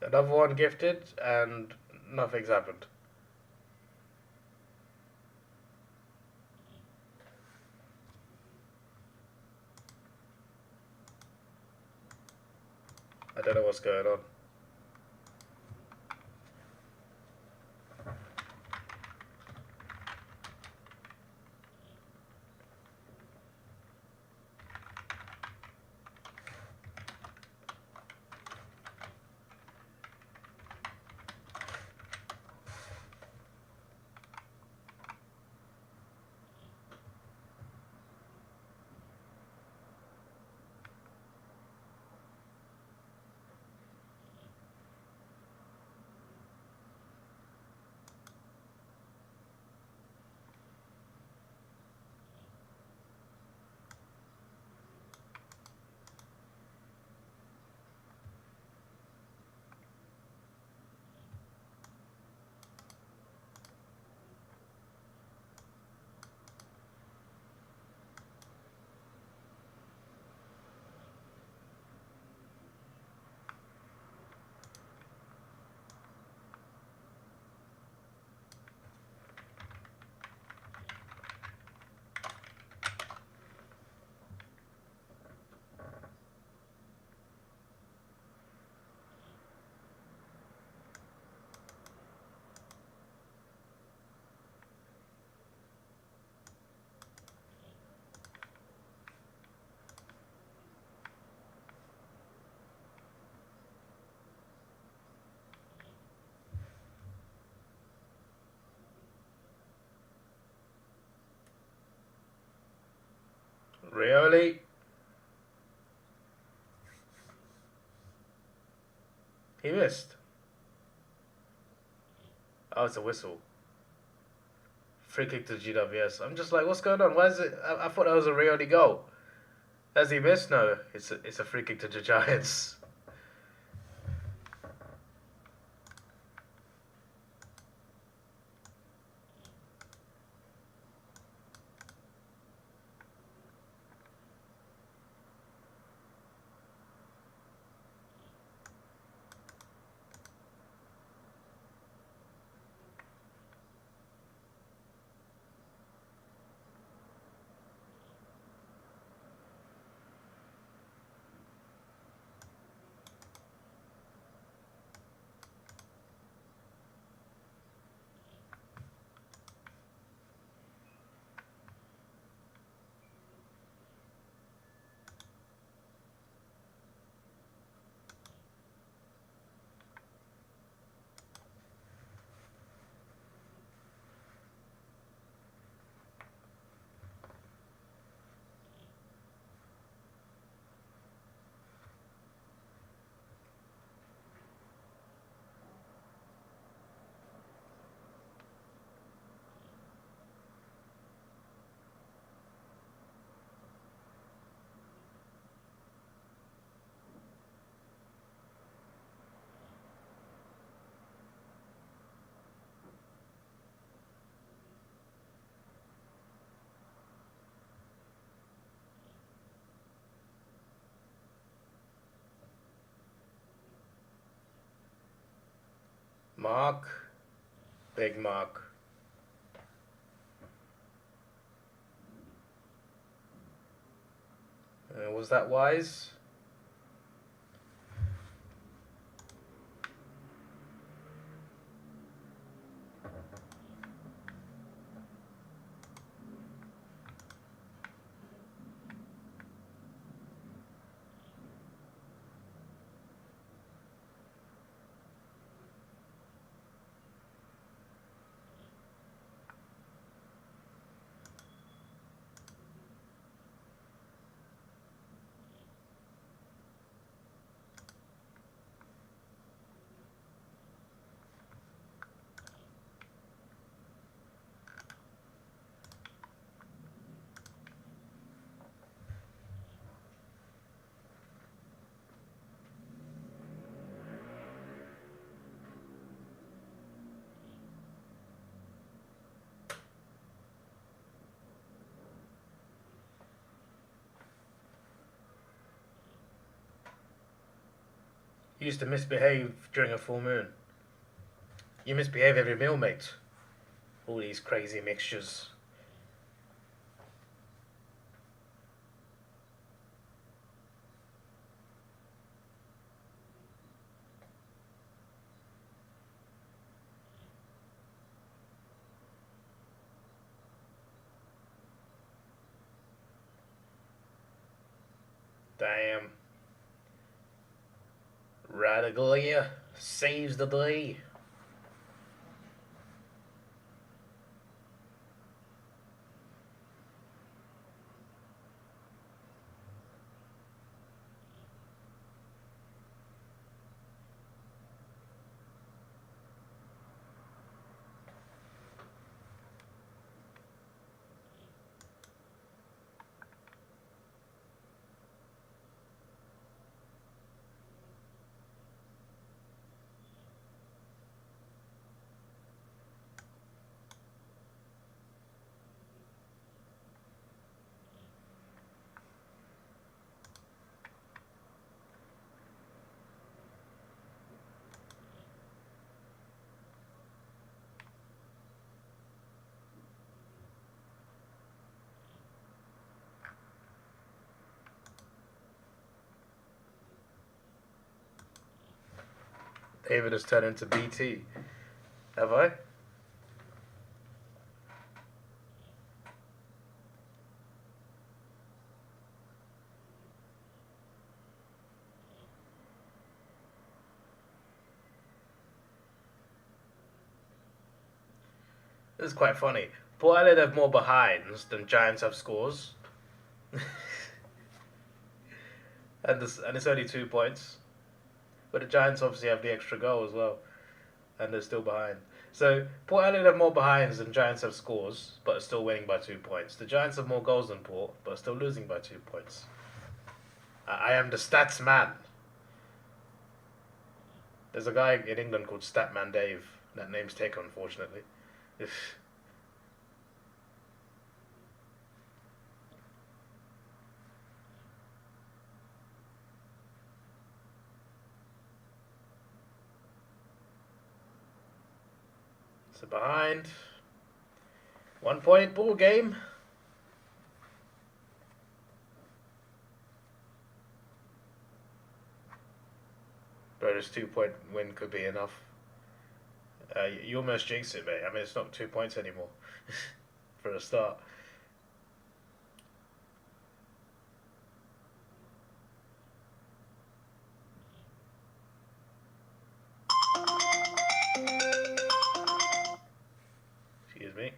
[SPEAKER 1] Another one gifted, and nothing's happened. I don't know what's going on. Rioli. He missed. Oh, it's a whistle. Free kick to GWS. I'm just like, what's going on? Why is it? I thought that was a Rioli goal. Has he missed? No, it's a free kick to the Giants. Mark. Big Mark. Was that wise? You used to misbehave during a full moon. You misbehave every meal, mate. All these crazy mixtures. Damn. Radaglia saves the day. David has turned into BT. Have I? This is quite funny. Port Adelaide have more behinds than Giants have scores. and it's only 2 points. But the Giants obviously have the extra goal as well, and they're still behind. So Port Adelaide have more behinds than Giants have scores, but are still winning by 2 points. The Giants have more goals than Port, but are still losing by 2 points. I am the stats man. There's a guy in England called Statman Dave. That name's taken, unfortunately. So behind. 1 point ball game. Bro, this 2 point win could be enough. You almost jinxed it, mate. I mean, it's not 2 points anymore for a start. Excuse me.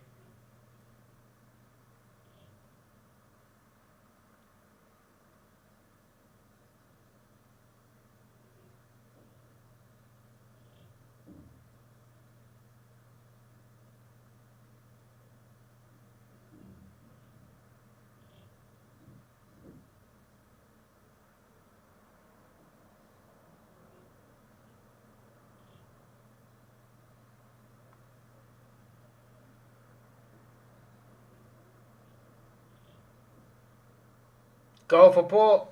[SPEAKER 1] Goal for Port.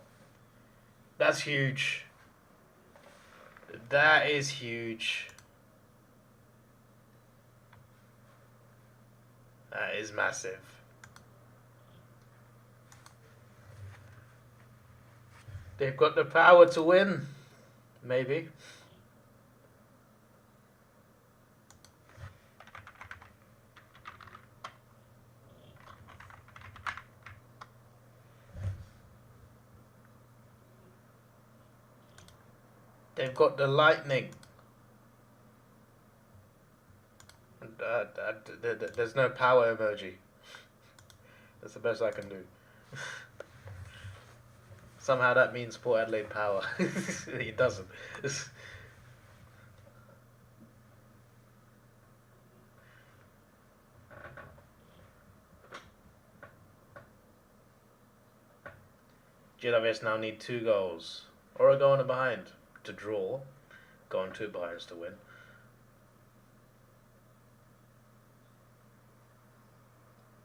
[SPEAKER 1] That's huge. That is huge. That is massive. They've got the power to win. Maybe. They've got the lightning. There's no power emoji. That's the best I can do. Somehow that means Port Adelaide power. It doesn't. GWS now need 2 goals. Or a goal and a behind to draw. Go on 2 behinds to win.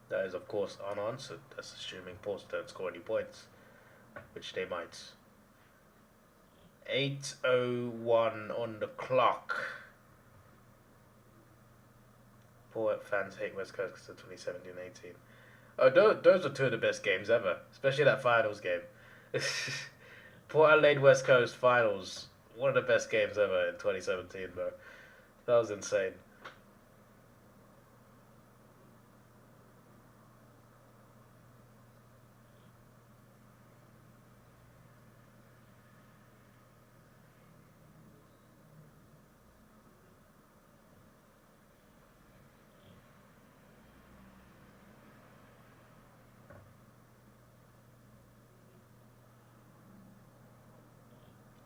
[SPEAKER 1] That is, of course, unanswered. That's assuming Ports don't score any points, which they might. 8:01 on the clock. Port fans hate West Coast because of 2017-18. Oh, those are 2 of the best games ever, especially that finals game. Port Adelaide West Coast finals, one of the best games ever in 2017, bro. That was insane.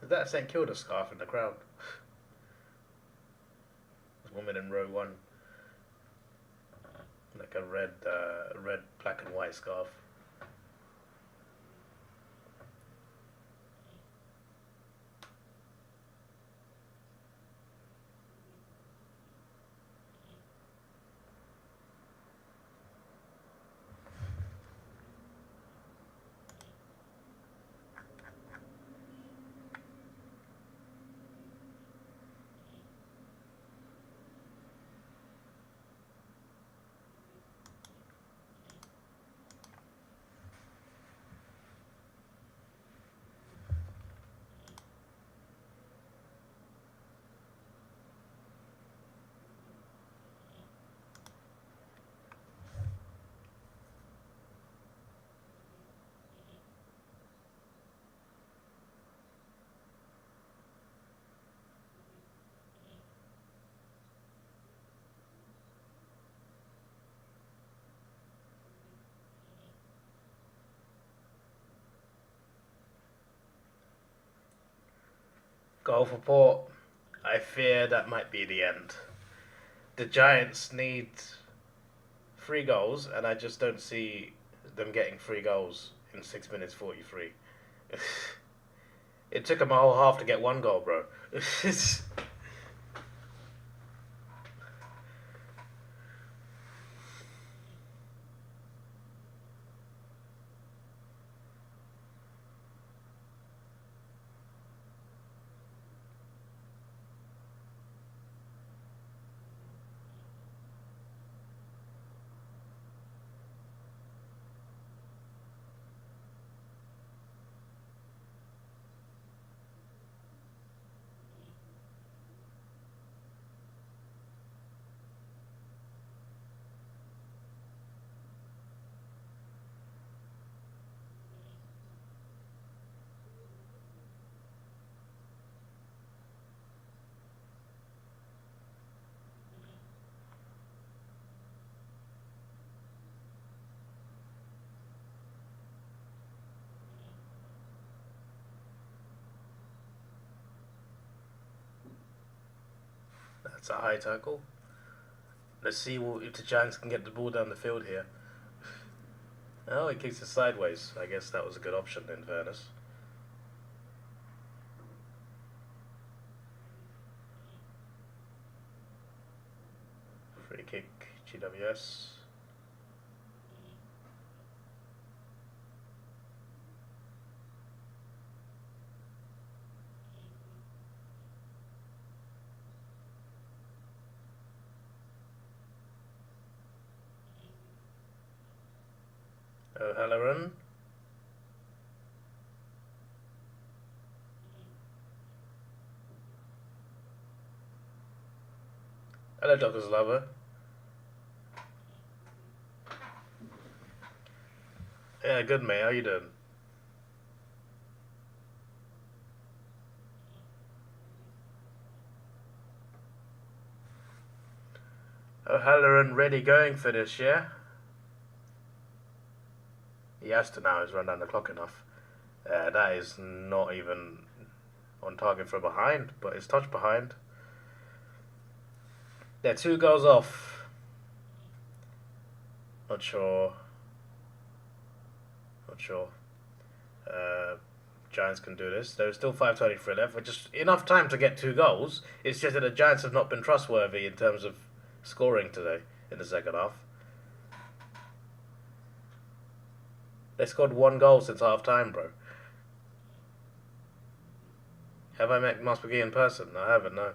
[SPEAKER 1] Is that St Kilda scarf in the crowd? There's woman in row 1. Like a red, black and white scarf. Goal for Port. I fear that might be the end. The Giants need 3 goals, and I just don't see them getting 3 goals in 6 minutes 43. It took them a whole half to get 1 goal, bro. That's a high tackle. Let's see if the Giants can get the ball down the field here. Oh, he kicks it sideways. I guess that was a good option, in fairness. Free kick, GWS. O'Halloran. Hello, Doctor's Lover. Yeah, good, mate. How you doing? O'Halloran ready going for this, yeah? He has to now. He's run down the clock enough. That is not even on target for behind, but it's touch behind. They're 2 goals off. Not sure. Giants can do this. There's still 5:23 left, but just enough time to get 2 goals. It's just that the Giants have not been trustworthy in terms of scoring today in the second half. They scored 1 goal since half time, bro. Have I met Mas McGee in person? I haven't, no.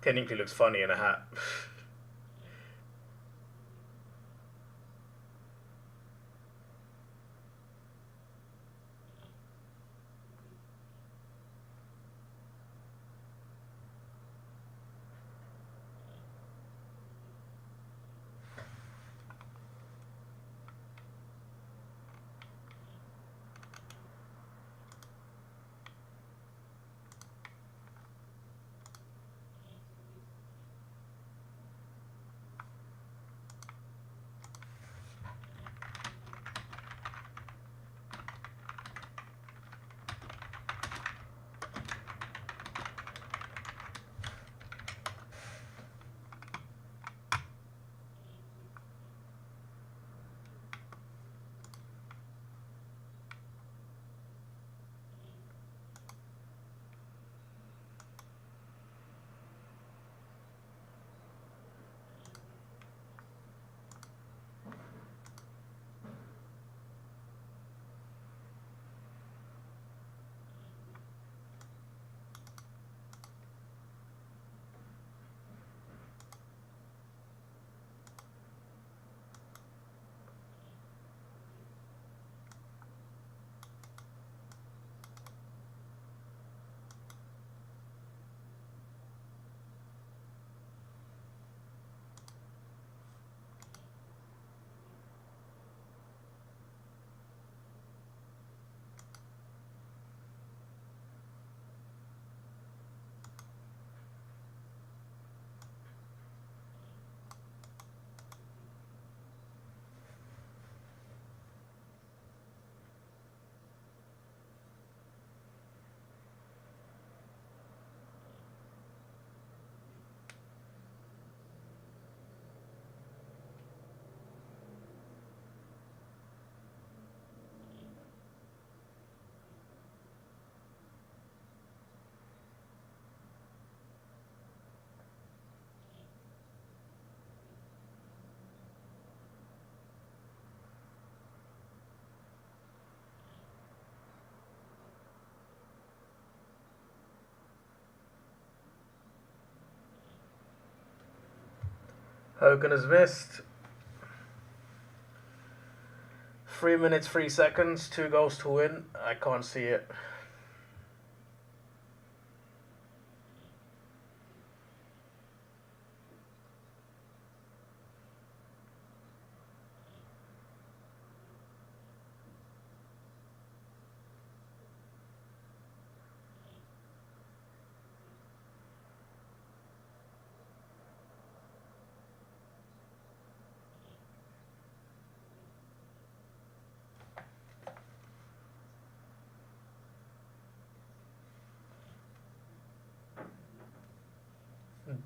[SPEAKER 1] Technically looks funny in a hat. Hogan has missed. 3 minutes, 3 seconds, 2 goals to win. I can't see it.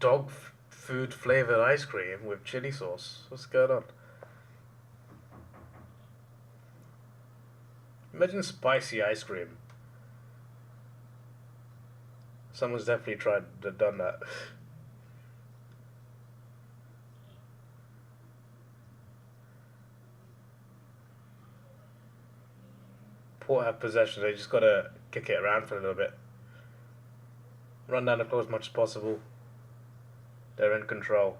[SPEAKER 1] Dog food flavored ice cream with chili sauce. What's going on? Imagine spicy ice cream. Someone's definitely done that. Port have possession. They just gotta kick it around for a little bit. Run down the clock as much as possible. They're in control.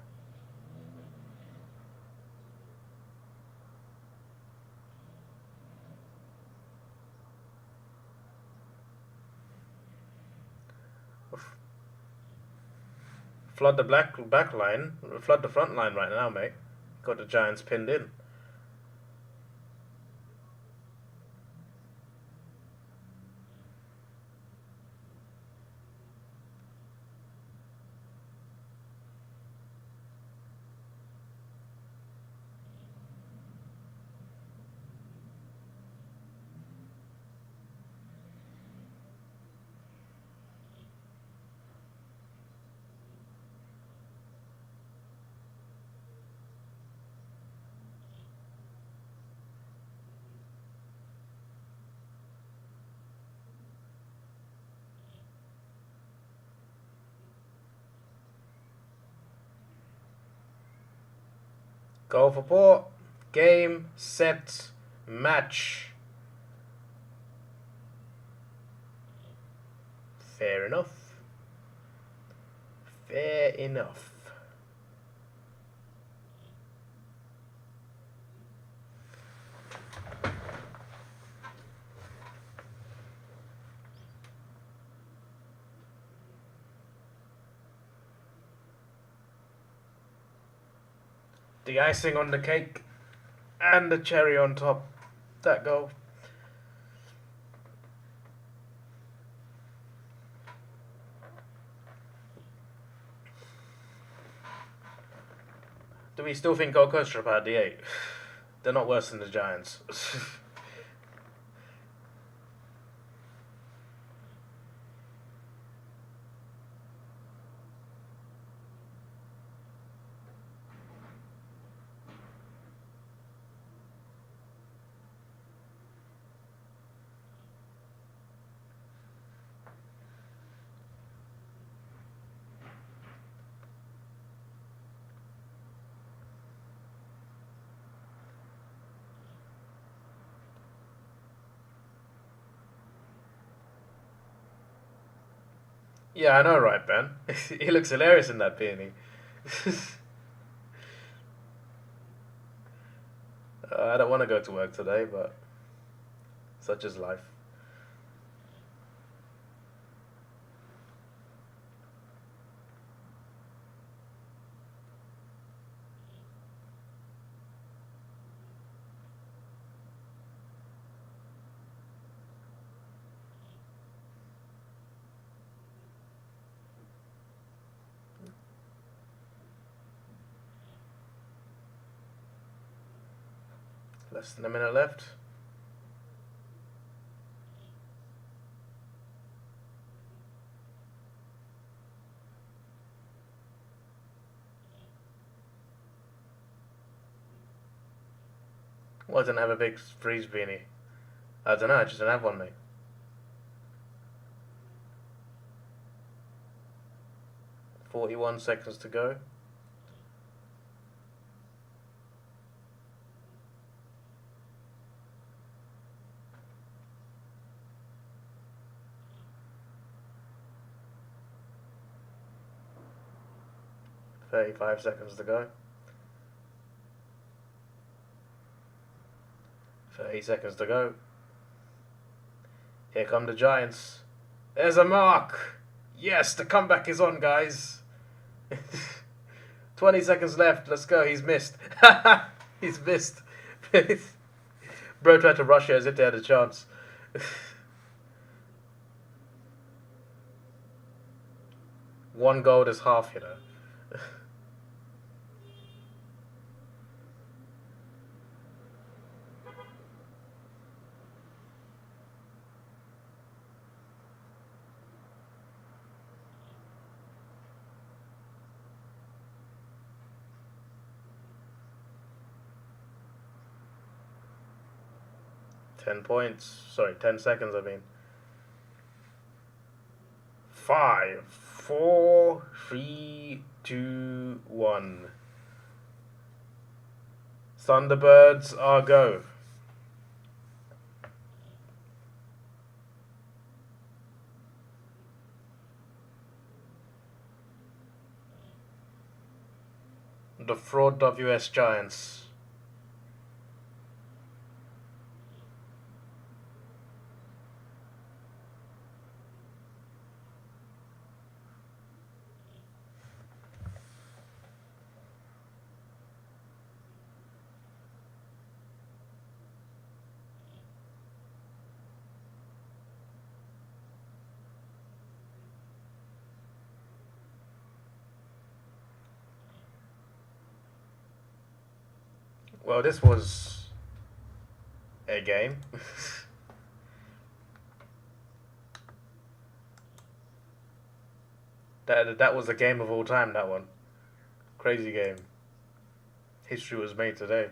[SPEAKER 1] Flood the back line. Flood the front line right now, mate. Got the Giants pinned in. Goal for Port. Game, set, match. Fair enough. Fair enough. The icing on the cake and the cherry on top. That goal. Do we still think Gold Coast are about the 8? They're not worse than the Giants. Yeah, I know, right, Ben? He looks hilarious in that peony. I don't want to go to work today, but such is life. Less than a minute left. Why didn't I have a big freeze beanie? I don't know, I just didn't have one, mate. 41 seconds to go. .35 seconds to go. 8 seconds to go. Here come the Giants. There's a mark. Yes, the comeback is on, guys. 20 seconds left. Let's go. He's missed. He's missed. Bro tried to rush it as if they had a chance. One goal is half, you know. 10 points. Sorry, 10 seconds, I mean. 5, 4, 3, 2, 1. Thunderbirds are go. The fraud GWS Giants. Well, this was a game. That was a game of all time, that one. Crazy game. History was made today.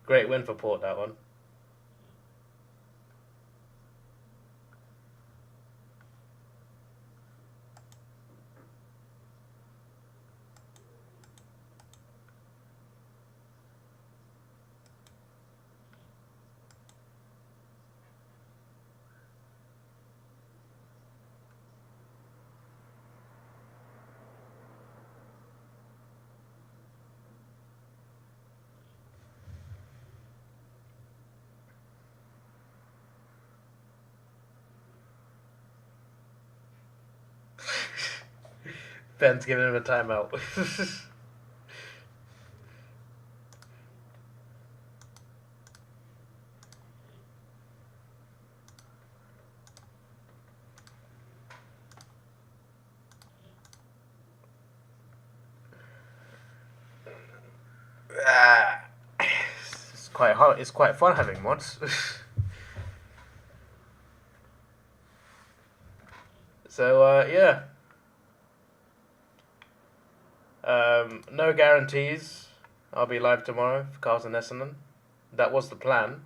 [SPEAKER 1] Great win for Port, that one. Ben's giving him a timeout. It's quite hard. It's quite fun having mods. So yeah. No guarantees. I'll be live tomorrow for Carlton Essendon. That was the plan.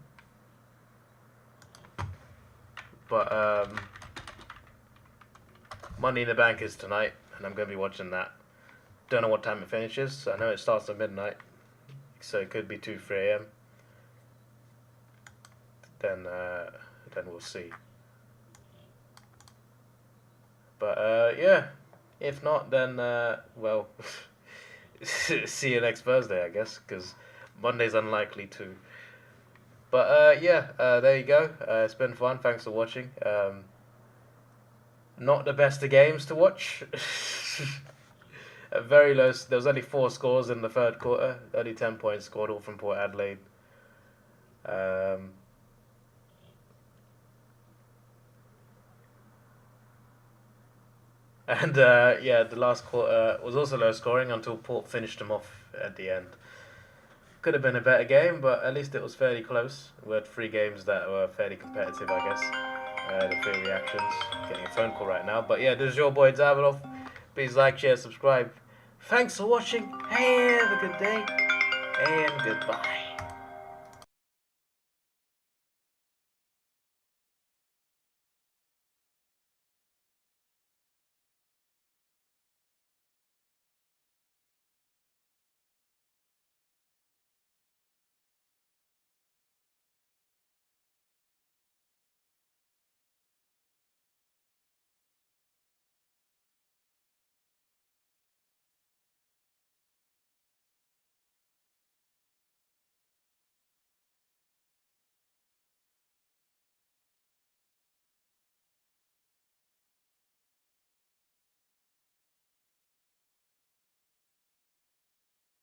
[SPEAKER 1] But Money in the Bank is tonight, and I'm going to be watching that. Don't know what time it finishes. I know it starts at midnight, so it could be 2, 3 a.m. Then we'll see. But yeah, if not, then well, see you next Thursday, I guess, because Monday's unlikely too. But yeah, there you go. It's been fun. Thanks for watching. Not the best of games to watch. Very low. There was only 4 scores in the third quarter. Only 10 points scored, all from Port Adelaide. And yeah, the last quarter was also low scoring until Port finished them off at the end. Could have been a better game, but at least it was fairly close. We had 3 games that were fairly competitive, I guess. The 3 reactions. Getting a phone call right now. But yeah, this is your boy Davidoff. Please like, share, subscribe. Thanks for watching. Have a good day. And goodbye.